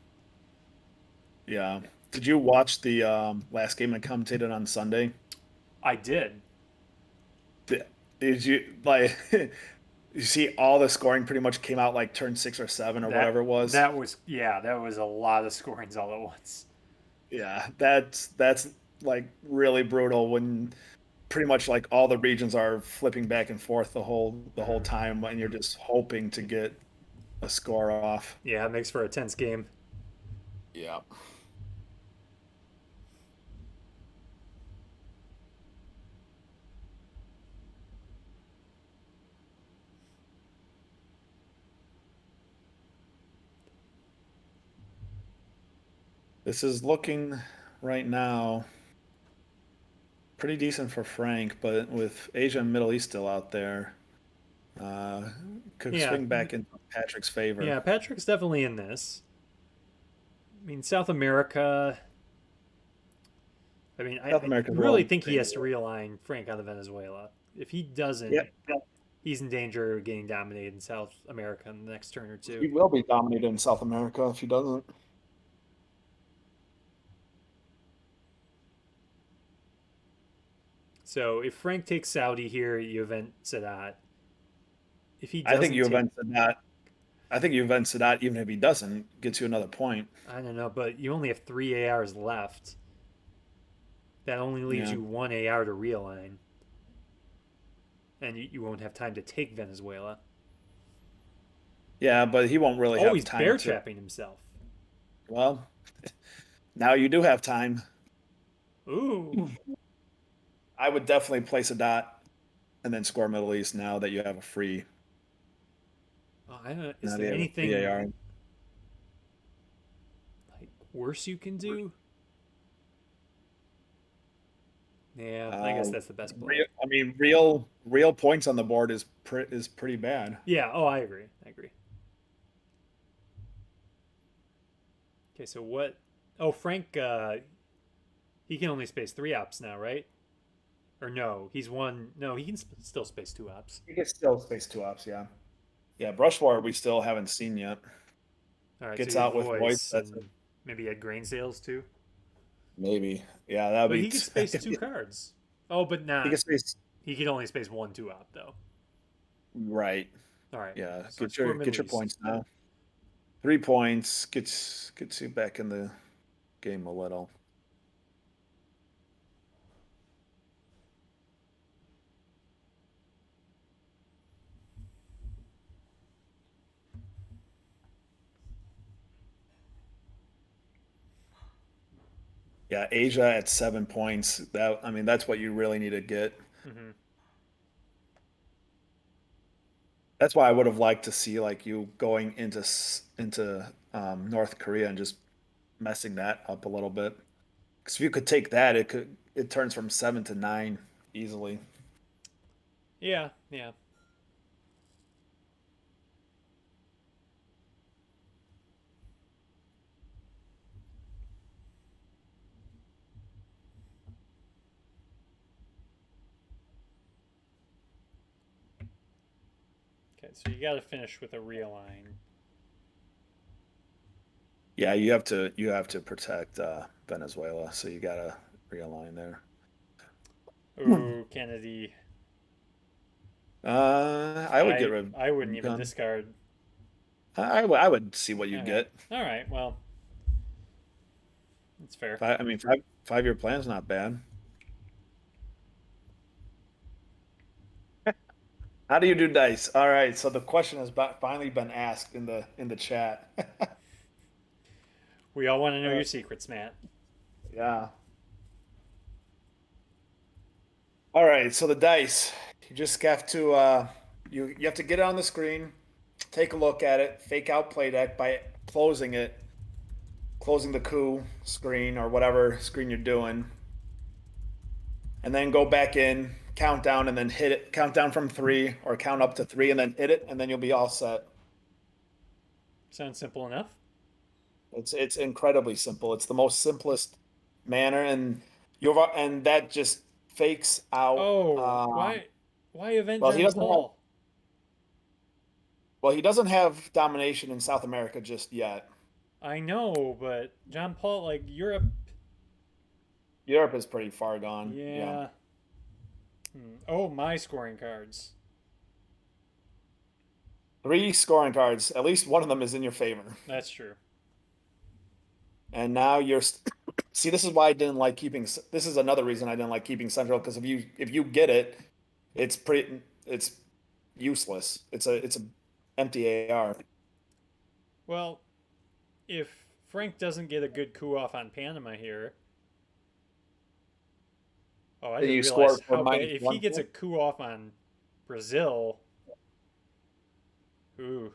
S2: Yeah.
S1: yeah,
S2: Did you watch the last game I commentated on Sunday?
S1: I did.
S2: Did, did you like you see all the scoring pretty much came out like turn 6 or 7 or
S1: That
S2: whatever it was?
S1: that was yeah, that was a lot of scorings all at once.
S2: Yeah, that's like really brutal when pretty much like all the regions are flipping back and forth the whole
S1: Mhm.
S2: time and you're just hoping to get a score off.
S1: Yeah, it makes for a tense game.
S2: Yeah. This is looking right now pretty decent for Frank, but with Asia and Middle East still out there, uh, could
S1: Yeah,
S2: swing back into Patrick's favor.
S1: yeah, Patrick's definitely in this. I mean, South America. I mean, I,
S2: South
S1: I
S2: America's a
S1: really
S2: little
S1: think he has to
S2: dangerous.
S1: realign Frank out of Venezuela. If he
S2: Yeah,
S1: doesn't, he's in danger of getting dominated in South America in the next turn or two.
S2: he will be dominated in South America if he doesn't.
S1: So if Frank takes Saudi here, you event Sadat. If he
S2: I think
S1: doesn't
S2: you
S1: take,
S2: event that. I think you event that even if he doesn't, gets you another point.
S1: I don't know, but you only have 3 ARs left. That only leaves
S2: Yeah.
S1: you 1 AR to realign, and you won't have time to take Venezuela.
S2: Yeah, but he won't really
S1: Oh,
S2: have
S1: he's
S2: time
S1: bear
S2: to.
S1: trapping himself.
S2: Well, now you do have time.
S1: Ooh.
S2: I would definitely place a dot and then score Middle East now that you have a free.
S1: Oh, I don't know. Is
S2: Now they
S1: there
S2: have a free
S1: anything
S2: AR.
S1: like worse you can do? Yeah, I
S2: Uh,
S1: guess that's the best play.
S2: I mean, real points on the board is pretty bad.
S1: Yeah. Oh, I agree. I agree. Okay, so what? Oh, Frank. He can only space 3 ops now, right? Or no? He's one. No, he can still space 2 ops.
S2: You can still space 2 ops, yeah. Yeah, Brush War we still haven't seen yet.
S1: All right, so
S2: Gets
S1: he has
S2: out with voice.
S1: voice
S2: That's it.
S1: and maybe he had grain sales too.
S2: Maybe. Yeah, that'd
S1: But
S2: be.
S1: he could space two cards. Oh, but
S2: He
S1: not.
S2: can space.
S1: He could only space 1 2 op though.
S2: Right.
S1: All right.
S2: Yeah.
S1: So
S2: Get
S1: score
S2: your
S1: Middle
S2: get your
S1: East.
S2: points now. 3 points gets you back in the game a little. Yeah, Asia at 7 points. That's what you really need to get.
S1: Mm-hmm.
S2: That's why I would have liked to see like you going into North Korea and just messing that up a little bit. Because if you could take that, it turns from 7 to 9 easily.
S1: Yeah, yeah. Okay, so you got to finish with a realign.
S2: Yeah, you have to protect Venezuela, so you gotta realign there.
S1: Ooh, Kennedy.
S2: I would get
S1: I
S2: rid
S1: I wouldn't
S2: of
S1: even
S2: gun.
S1: discard.
S2: I would see what you
S1: Okay.
S2: get.
S1: All right. Well, that's fair.
S2: I mean, 5 year plan's not bad. How do you do dice? All right, so the question has finally been asked in the chat.
S1: We all want to know
S2: Uh,
S1: your secrets, Matt.
S2: yeah. All right, so the dice. You just have to you have to get it on the screen, take a look at it, fake out play deck by closing it, closing the coup screen or whatever screen you're doing, and then go back in, count down, and then hit it. Count down from 3 or count up to 3 and then hit it, and then you'll be all set.
S1: Sounds simple enough.
S2: It's incredibly simple. It's the most simplest manner, and that just fakes out.
S1: Oh, why avenge
S2: Well, he
S1: on
S2: doesn't have
S1: Paul?
S2: he doesn't have domination in South America just yet.
S1: I know, but John Paul, like Europe.
S2: Europe is pretty far gone. Yeah,
S1: Yeah. Oh, my scoring cards.
S2: 3 scoring cards. At least one of them is in your favor.
S1: That's true.
S2: And now you're see. This is why I didn't like keeping. This is another reason I didn't like keeping Central because if you get it, it's useless. It's a empty AR.
S1: Well, if Frank doesn't get a good coup off on Panama here, oh, I
S2: Then
S1: just
S2: you score
S1: realized
S2: for
S1: how bad.
S2: minus
S1: If he
S2: one.
S1: gets a coup off on Brazil, ooh,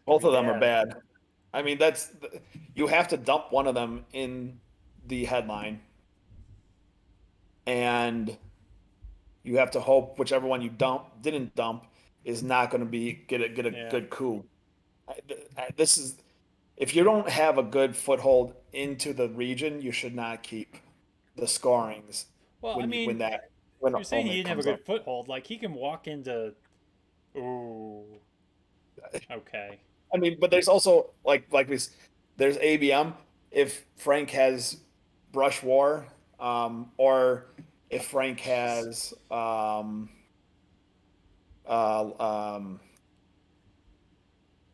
S1: could
S2: Both
S1: be
S2: of them are
S1: bad.
S2: bad. I mean, you have to dump one of them in the headline, and you have to hope whichever one you didn't dump is not going to get a
S1: Yeah.
S2: good coup. This is if you don't have a good foothold into the region, you should not keep the scorings
S1: Well, I mean,
S2: when
S1: you're saying he
S2: Omen
S1: didn't have a
S2: comes up.
S1: good foothold. Like he can walk into. Ooh. Okay.
S2: I mean, but there's also there's ABM if Frank has brush war, or if Frank
S1: Jeez.
S2: has uh, um,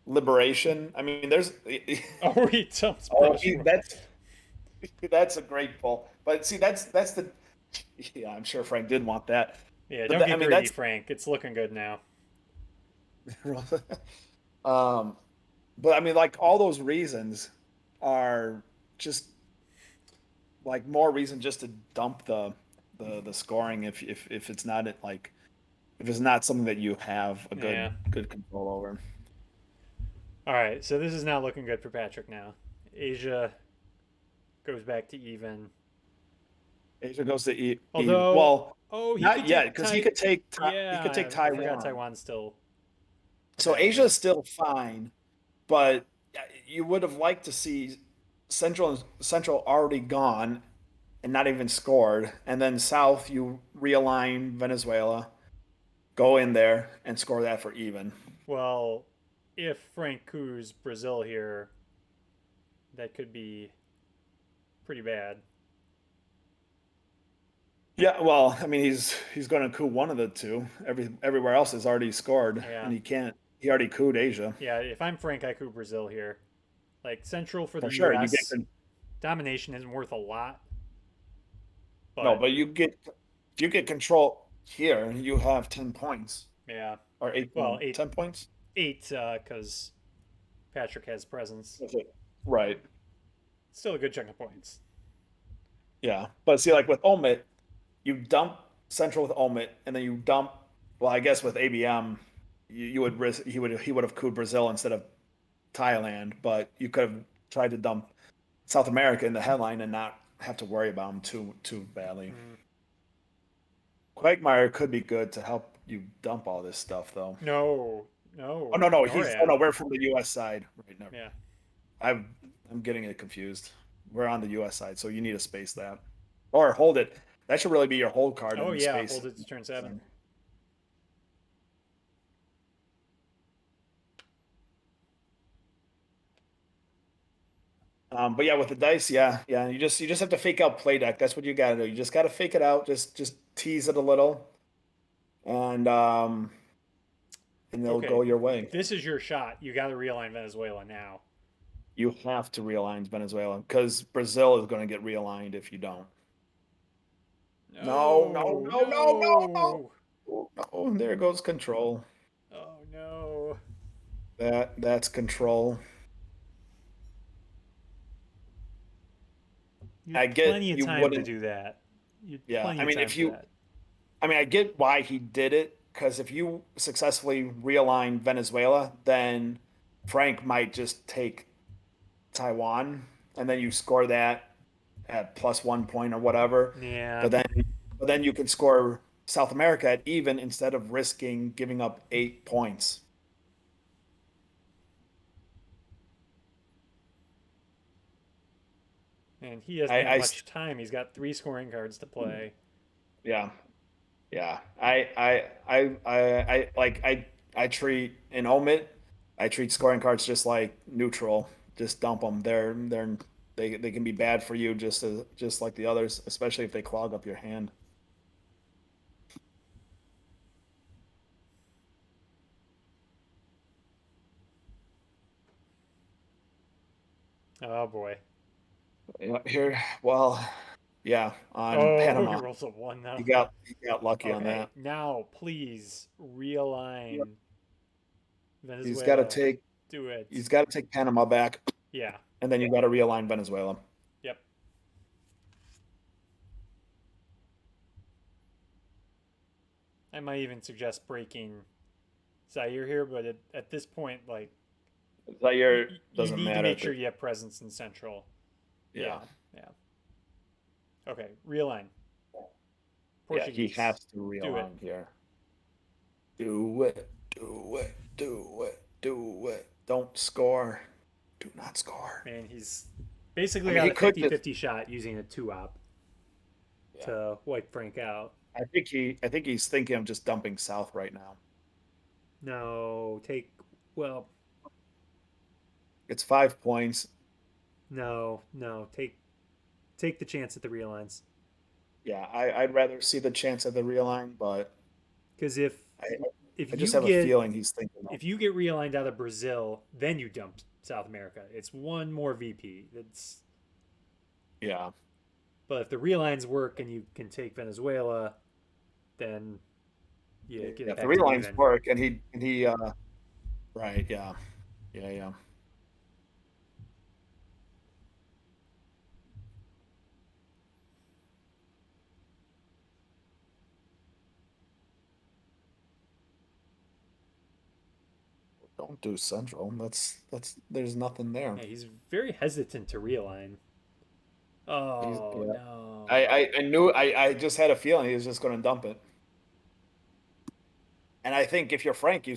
S2: liberation. I mean, there's
S1: Oh, he dumps
S2: oh
S1: brush.
S2: that's a great pull. But see, that's the yeah. I'm sure Frank did want that,
S1: Yeah,
S2: but
S1: don't
S2: I
S1: get
S2: mean
S1: greedy,
S2: that's
S1: Frank. It's looking good now.
S2: um, but I mean like all those reasons are just like more reason just to dump the scoring if it's not if it's not something that you have a
S1: Yeah.
S2: good control over.
S1: All right, so this is not looking good for Patryk now. Asia goes back to even.
S2: Asia goes to
S1: Although,
S2: well,
S1: oh, he
S2: not
S1: could
S2: yet
S1: take
S2: because he could take
S1: Yeah, I forgot
S2: Taiwan.
S1: Taiwan still
S2: So
S1: available.
S2: Asia is still fine, but you would have liked to see Central already gone and not even scored, and then South you realign Venezuela, go in there and score that for even.
S1: Well, if Frank coups Brazil here, that could be pretty bad.
S2: Yeah, well, I mean he's going to coup one of the two. Everywhere else has already scored,
S1: Yeah.
S2: and he can't. He already cooed Asia
S1: Yeah, if I'm Frank, I coup Brazil here. Like, Central for the
S2: for sure. You get
S1: U.S., domination isn't worth a lot,
S2: no,
S1: but
S2: but you get control here. You have 10 points
S1: yeah.
S2: or eight
S1: Well,
S2: point 10 points.
S1: eight, because Patryk has presence.
S2: That's it. Right.
S1: Still a good chunk of points.
S2: Yeah, but see, like with Omit, you dump Central with Omit, and then you dump. Well, I guess with ABM, you would he would have cooed Brazil instead of Thailand, but you could have tried to dump South America in the headline and not have to worry about them too badly.
S1: Mm,
S2: Quagmire could be good to help you dump all this stuff, though.
S1: no,
S2: Oh
S1: no,
S2: no,
S1: NORAD.
S2: we're from the U.S. side. Right, never
S1: Yeah.
S2: mind. I'm getting it confused. We're on the U.S. side, so you need to space that or hold it. That should really be your hold card
S1: Oh
S2: in
S1: yeah,
S2: space.
S1: hold it to turn 7.
S2: But yeah, with the dice, yeah, you just have to fake out play deck. That's what you gotta do. You just gotta fake it out. Just tease it a little, and they'll go
S1: Okay,
S2: your way.
S1: this is your shot. You got to realign Venezuela now.
S2: You have to realign Venezuela because Brazil is going to get realigned if you don't. No, no,
S1: No,
S2: no, no, no, no.
S1: no.
S2: Oh, no, there goes control.
S1: Oh no.
S2: That's control.
S1: You
S2: I
S1: had
S2: get
S1: plenty of
S2: you
S1: time to
S2: wouldn't.
S1: do that. You had
S2: Yeah,
S1: plenty of time for that.
S2: I mean, I get why he did it because if you successfully realign Venezuela, then Frank might just take Taiwan, and then you score that at plus 1 point or whatever.
S1: Yeah.
S2: But then, but then you can score South America at even instead of risking giving up 8 points.
S1: And he doesn't
S2: I,
S1: have
S2: I,
S1: much time. He's got 3 scoring cards to play.
S2: yeah, yeah. I treat an omit. I treat scoring cards just like neutral. Just dump them. They can be bad for you just like the others, especially if they clog up your hand.
S1: Oh boy.
S2: Here, well, yeah, on
S1: Oh, he
S2: Panama,
S1: rolls a 1 though.
S2: he got lucky on
S1: Okay,
S2: that.
S1: now please realign
S2: He's got to
S1: Venezuela.
S2: take
S1: Do it.
S2: he's got to take Panama back,
S1: Yeah.
S2: and then you got to realign Venezuela.
S1: Yep. I might even suggest breaking Zaire here, but at this point, like,
S2: Zaire
S1: you
S2: doesn't
S1: need to
S2: matter.
S1: make sure you have presence in Central.
S2: Yeah,
S1: Yeah. Yeah. Okay. Realign.
S2: yeah, he has
S1: Portuguese.
S2: to
S1: Do it.
S2: realign here. Do it, do it, do it, do it. Don't score. Do not score.
S1: Man, he's
S2: I
S1: basically
S2: mean,
S1: got
S2: he
S1: a
S2: could
S1: 50
S2: just.
S1: 50 shot using a 2 op
S2: Yeah,
S1: to wipe Frank out.
S2: I think he's thinking of just dumping South right now.
S1: No, take. Well,
S2: It's 5 points.
S1: no, no. Take the chance at the realigns.
S2: Yeah, I'd rather see the chance at the realign, but
S1: Because
S2: I,
S1: if
S2: I just
S1: you
S2: have a
S1: get
S2: feeling he's thinking of.
S1: if you get realigned out of Brazil, then you dump South America. It's one more VP. It's
S2: Yeah,
S1: But if the realigns work and you can take Venezuela, then you get
S2: yeah.
S1: it
S2: If the
S1: back to
S2: relines
S1: even.
S2: work, right, yeah, yeah. Don't do Central. That's there's nothing there.
S1: Yeah, he's very hesitant to realign. Oh
S2: Yeah.
S1: no.
S2: I knew I just had a feeling he was just going to dump it. And I think if you're Frank,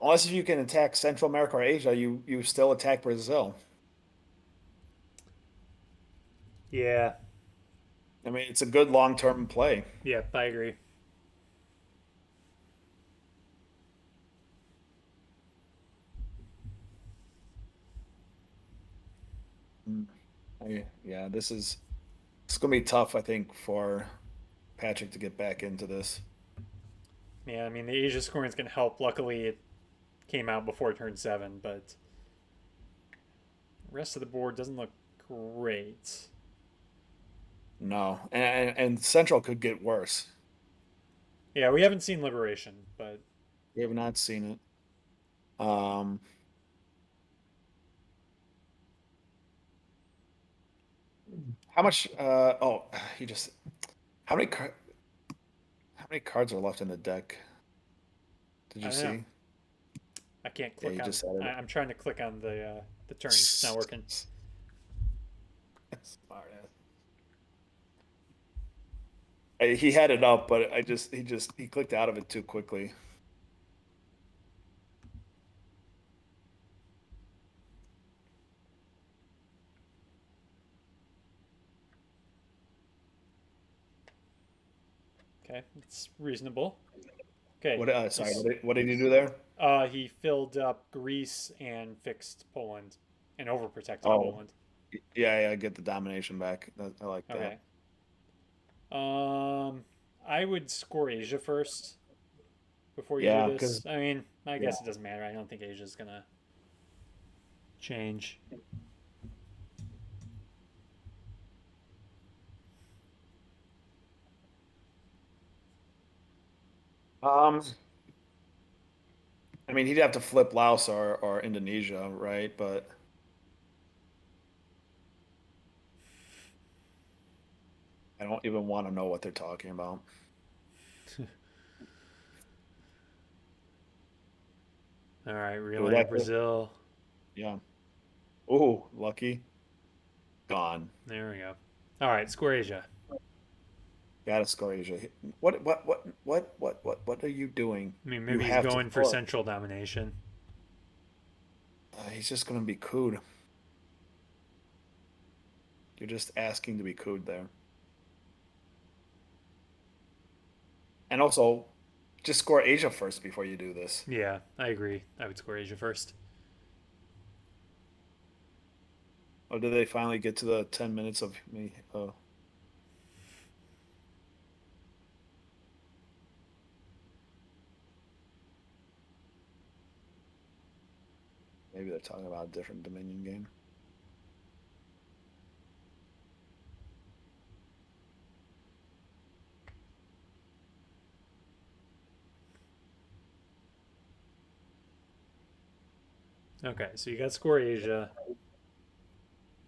S2: unless if you can attack Central America or Asia, you still attack Brazil.
S1: Yeah.
S2: I mean, it's a good long-term play.
S1: Yeah, I agree.
S2: Mm. Yeah, it's going to be tough, I think, for Patrick to get back into this.
S1: Yeah, I mean the Asia scoring is gonna help. Luckily it came out before turn 7, but the rest of the board doesn't look great.
S2: No, and Central could get worse.
S1: Yeah, we haven't seen Liberation, but
S2: We have not seen it. How much? He just. How many car, how many cards are left in the deck? Did
S1: I
S2: you
S1: don't know.
S2: see?
S1: I can't
S2: Yeah,
S1: click
S2: he
S1: on.
S2: just added
S1: I'm trying to click on the turn. It's not working.
S2: Smart ass. He had it up, but he clicked out of it too quickly.
S1: Okay, it's reasonable. Okay,
S2: What? Sorry. What did you do there?
S1: he filled up Greece and fixed Poland, and overprotected
S2: Oh,
S1: Poland.
S2: yeah. I get the domination back. I like that.
S1: Okay. Um, I would score Asia first before you do
S2: Yeah, because
S1: this. I mean, I
S2: yeah.
S1: guess it doesn't matter. I don't think Asia's gonna change.
S2: Um, I mean, he'd have to flip Laos or Indonesia, right? But I don't even want to know what they're talking about.
S1: All right,
S2: Ooh,
S1: relaying Brazil.
S2: yeah. Ooh, lucky. Gone.
S1: There we go. All right, score Asia.
S2: Gotta score Asia. What are you doing?
S1: I mean,
S2: You
S1: maybe he's
S2: have to
S1: going for
S2: score.
S1: central domination.
S2: He's just gonna be cooed. You're just asking to be cooed there. And also, just score Asia first before you do this.
S1: Yeah, I agree. I would score Asia first.
S2: Oh, did they finally get to the 10 minutes of me? Oh, maybe they're talking about a different Dominion game.
S1: Okay, so you got score Asia.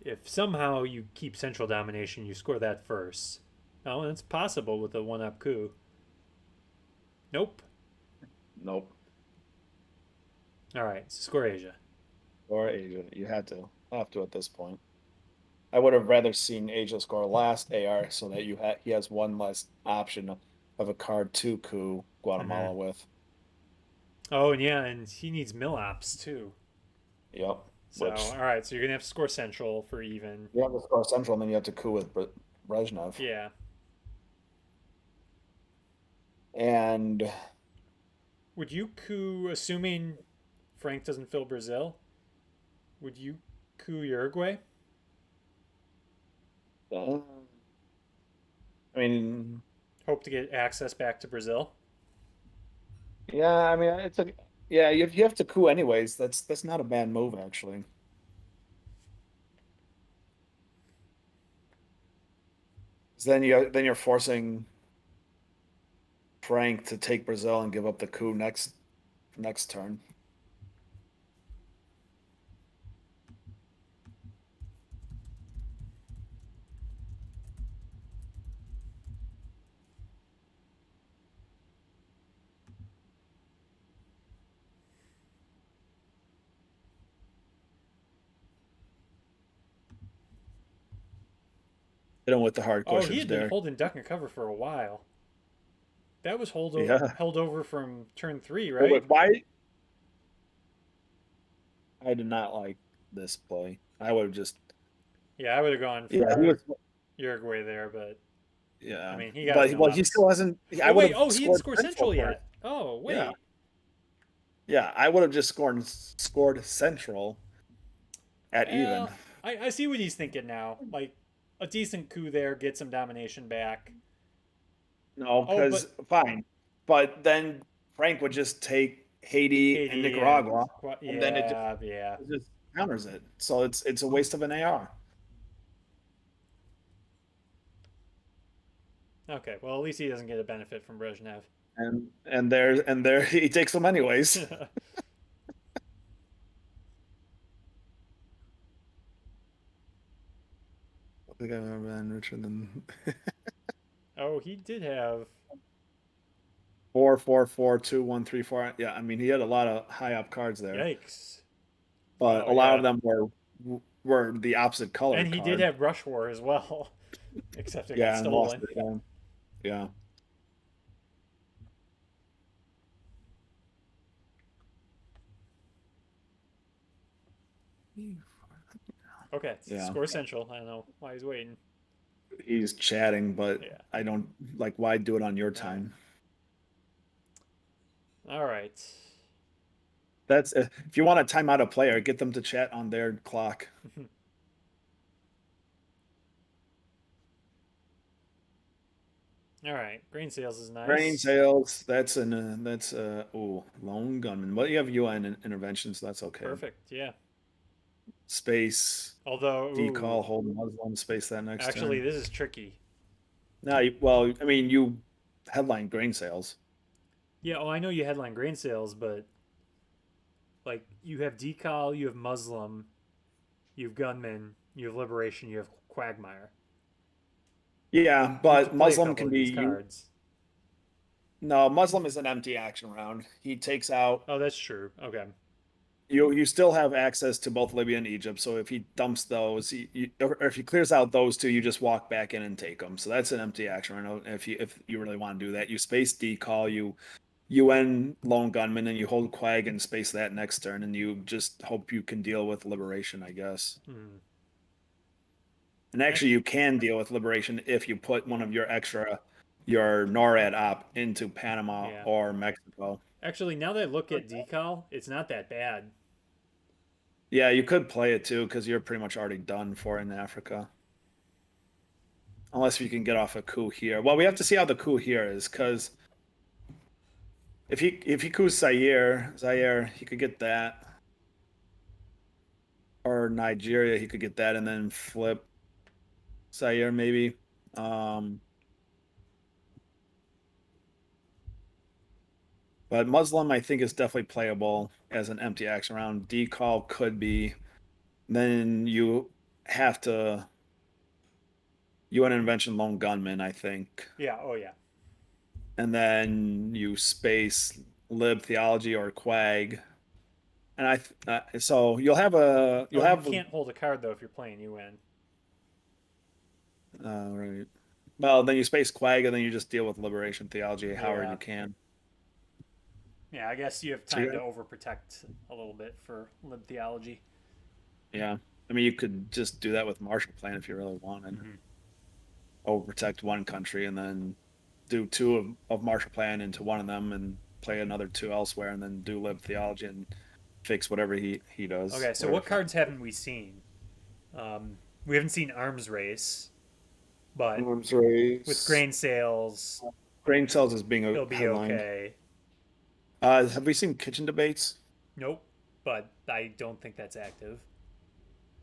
S1: If somehow you keep central domination, you score that first. Oh, it's possible with a one-up coup. Nope.
S2: Nope.
S1: All right, so score Asia.
S2: Or Asia. You have to at this point. I would have rather seen Asia score last AR so that he has one less option of a card to coup
S1: Mm-hmm.
S2: Guatemala with.
S1: Oh, and yeah, and he needs mill ops too.
S2: Yep.
S1: So,
S2: Which
S1: all right, so you're gonna have to score central for even.
S2: you have to score Central, and then you have to coup with Brezhnev.
S1: Yeah.
S2: And
S1: Would you coup, assuming Frank doesn't fill Brazil? Would you coup Uruguay?
S2: uh, I mean,
S1: Hope to get access back to Brazil?
S2: yeah, I mean, you have to coup anyways. That's not a bad move actually. 'Cause then you're forcing Frank to take Brazil and give up the coup next turn. Hit him with the hard
S1: Oh, he
S2: questions
S1: had been
S2: there.
S1: holding duck and cover for a while. That was
S2: Yeah.
S1: held over from turn three,
S2: But
S1: right?
S2: why? I did not like this play. I would have just
S1: Yeah, I would have gone
S2: yeah, he
S1: for
S2: was
S1: Uruguay there, but I
S2: yeah.
S1: mean, he got his
S2: But
S1: mill
S2: he
S1: ups.
S2: still hasn't I
S1: Oh
S2: would
S1: wait,
S2: have
S1: oh he didn't
S2: scored
S1: score
S2: Central
S1: central
S2: first.
S1: yet. Oh
S2: Yeah.
S1: wait,
S2: Yeah, I would have just scored Central at even.
S1: well, I see what he's thinking now. Like a decent coup there, get some domination back.
S2: No,
S1: Oh,
S2: because
S1: but
S2: fine. But then Frank would just take Haiti and
S1: Haiti and
S2: Nicaragua, and then
S1: yeah, yeah.
S2: it just counters it. So it's a waste of an AR.
S1: Okay, well at least he doesn't get a benefit from Brezhnev.
S2: And there he takes them anyways. I think I've ever been richer than
S1: Oh, he did have
S2: 4 4 4 2 1 3 4. Yeah, I mean he had a lot of high up cards there,
S1: yikes.
S2: but
S1: Wow,
S2: a lot of
S1: yeah.
S2: them were were the opposite color
S1: And he did
S2: card.
S1: have Brush War as well, except it got
S2: Yeah, and lost
S1: stolen.
S2: it again. Yeah.
S1: Okay,
S2: Yeah.
S1: score central. I don't know why he's waiting.
S2: He's chatting, but
S1: Yeah.
S2: I don't like why do it on your
S1: All right.
S2: time.
S1: All right.
S2: That's if you want to time out a player, get them to chat on their clock.
S1: All right. Grain sales is
S2: Grain
S1: nice.
S2: sales, that's oh, lone gunman. But you have UN interventions, so that's okay.
S1: Perfect. Yeah.
S2: Space,
S1: Although,
S2: decal,
S1: ooh,
S2: hold Muslim, space that next
S1: actually,
S2: turn.
S1: this is tricky.
S2: Now, well, I mean, you headline grain sales.
S1: Yeah. Oh, I know you headline grain sales, but like you have decal, you have Muslim, you have gunman, you have liberation, you have quagmire.
S2: Yeah,
S1: You have to
S2: but
S1: play a
S2: Muslim
S1: couple
S2: can
S1: of
S2: be
S1: these
S2: you.
S1: cards.
S2: No, Muslim is an empty action round. He takes out
S1: Oh, that's true. Okay.
S2: you still have access to both Libya and Egypt. So if he dumps those, or if he clears out those two, you just walk back in and take them. So that's an empty action round. If you really want to do that, you space decall, you UN lone gunman, and you hold Quag and space that next turn, and you just hope you can deal with liberation, I guess.
S1: Hmm.
S2: And actually, you can deal with liberation if you put one of your NORAD op into Panama
S1: Yeah.
S2: or Mexico.
S1: Actually, now that I look at decal, it's not that bad.
S2: Yeah, you could play it too because you're pretty much already done for in Africa. Unless you can get off a coup here. Well, we have to see how the coup here is because if he coups Zaire, he could get that. Or Nigeria, he could get that and then flip Zaire maybe. Um, but Muslim, I think, is definitely playable as an empty action round. Decall could be. Then you have to UN intervention lone gunman, I think.
S1: Yeah. Oh, yeah.
S2: And then you space lib theology or quag. And so
S1: Oh,
S2: you'll
S1: you
S2: have
S1: can't hold a card though if you're playing UN.
S2: right. Well, then you space quag and then you just deal with liberation theology however
S1: Yeah.
S2: you can.
S1: Yeah. I guess you have
S2: So
S1: time
S2: you're
S1: to overprotect a little bit for lib theology.
S2: yeah. I mean, you could just do that with Marshall Plan if you really wanted.
S1: Hmm.
S2: Overprotect one country and then do two of Marshall Plan into one of them and play another two elsewhere and then do lib theology and fix whatever he does.
S1: Okay. So
S2: Whatever
S1: what
S2: fix.
S1: cards haven't we seen? We haven't seen arms race, but
S2: Arms
S1: with
S2: race.
S1: grain sales,
S2: Grain cells is being
S1: it'll be
S2: headlined.
S1: okay.
S2: Have we seen kitchen debates?
S1: Nope. But I don't think that's active.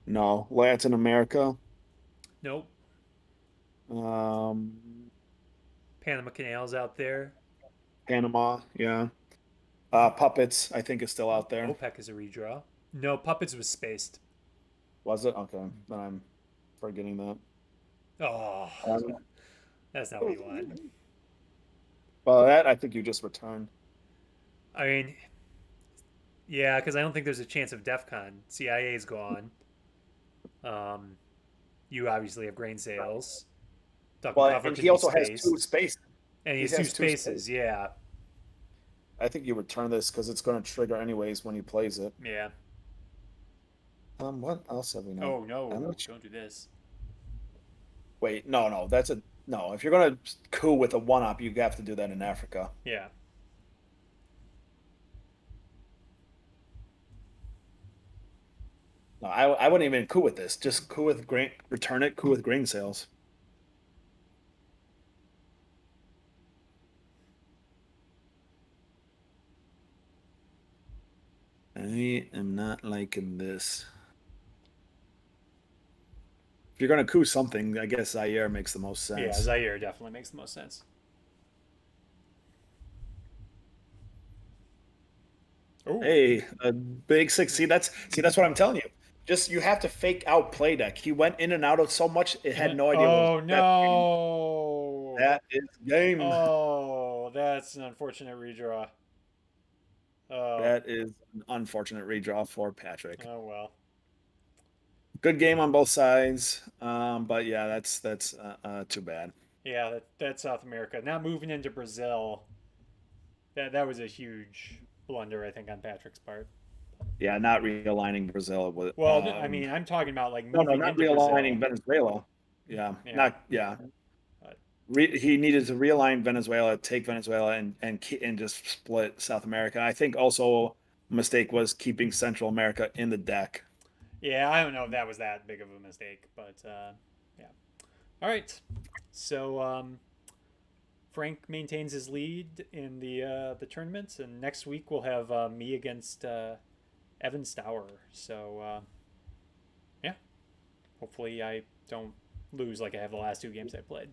S2: No. Latin America.
S1: Nope.
S2: Um,
S1: Panama Canal's out there.
S2: Panama. Yeah. Puppets, I think, is still out there.
S1: OPEC is a redraw. No, Puppets was spaced.
S2: Was it? Okay. Then I'm forgetting that.
S1: Oh,
S2: Um,
S1: that's not what you want.
S2: well, that I think you just returned.
S1: I mean, yeah, because I don't think there's a chance of DEF CON. CIA's gone. Um, you obviously have grain sales. Duck and
S2: Well,
S1: cover
S2: and
S1: can
S2: he
S1: be
S2: also has two
S1: spaced.
S2: space.
S1: And he
S2: He
S1: has two
S2: has two space.
S1: spaces. Yeah.
S2: I think you return this because it's going to trigger anyways when he plays it.
S1: Yeah.
S2: What else have we not?
S1: Oh,
S2: I'm
S1: no.
S2: not
S1: Don't do this.
S2: Wait, no, that's a no. If you're gonna coup with a one up, you have to do that in Africa.
S1: Yeah.
S2: No, I wouldn't even coup with this. Just coup with grain, return it, coup with grain sales. I am not liking this. If you're gonna coup something, I guess Zaire makes the most
S1: Yeah,
S2: sense.
S1: Zaire definitely makes the most sense. Oh.
S2: Hey, a big six. See that's what I'm telling you. Just you have to fake out play deck. He went in and out of so much, it had no idea what was
S1: Oh,
S2: that game.
S1: no.
S2: That is game.
S1: Oh, that's an unfortunate redraw. Oh.
S2: That is an unfortunate redraw for Patryk.
S1: Oh, well.
S2: good game on both sides. But yeah, that's too bad.
S1: Yeah, that's South America. Now moving into Brazil, that was a huge blunder, I think, on Patrick's part.
S2: Yeah, not realigning Brazil with.
S1: Well, I mean, I'm talking about like
S2: No,
S1: moving
S2: not
S1: into
S2: realigning
S1: Brazil.
S2: Venezuela. Yeah,
S1: Yeah,
S2: not yeah.
S1: but
S2: He needed to realign Venezuela, take Venezuela, and just split South America. I think also a mistake was keeping Central America in the deck.
S1: yeah, I don't know if that was that big of a mistake, but yeah. All right, so Frank maintains his lead in the tournament, and next week we'll have me against Evan Stour. So yeah, hopefully I don't lose like I have the last two games I played.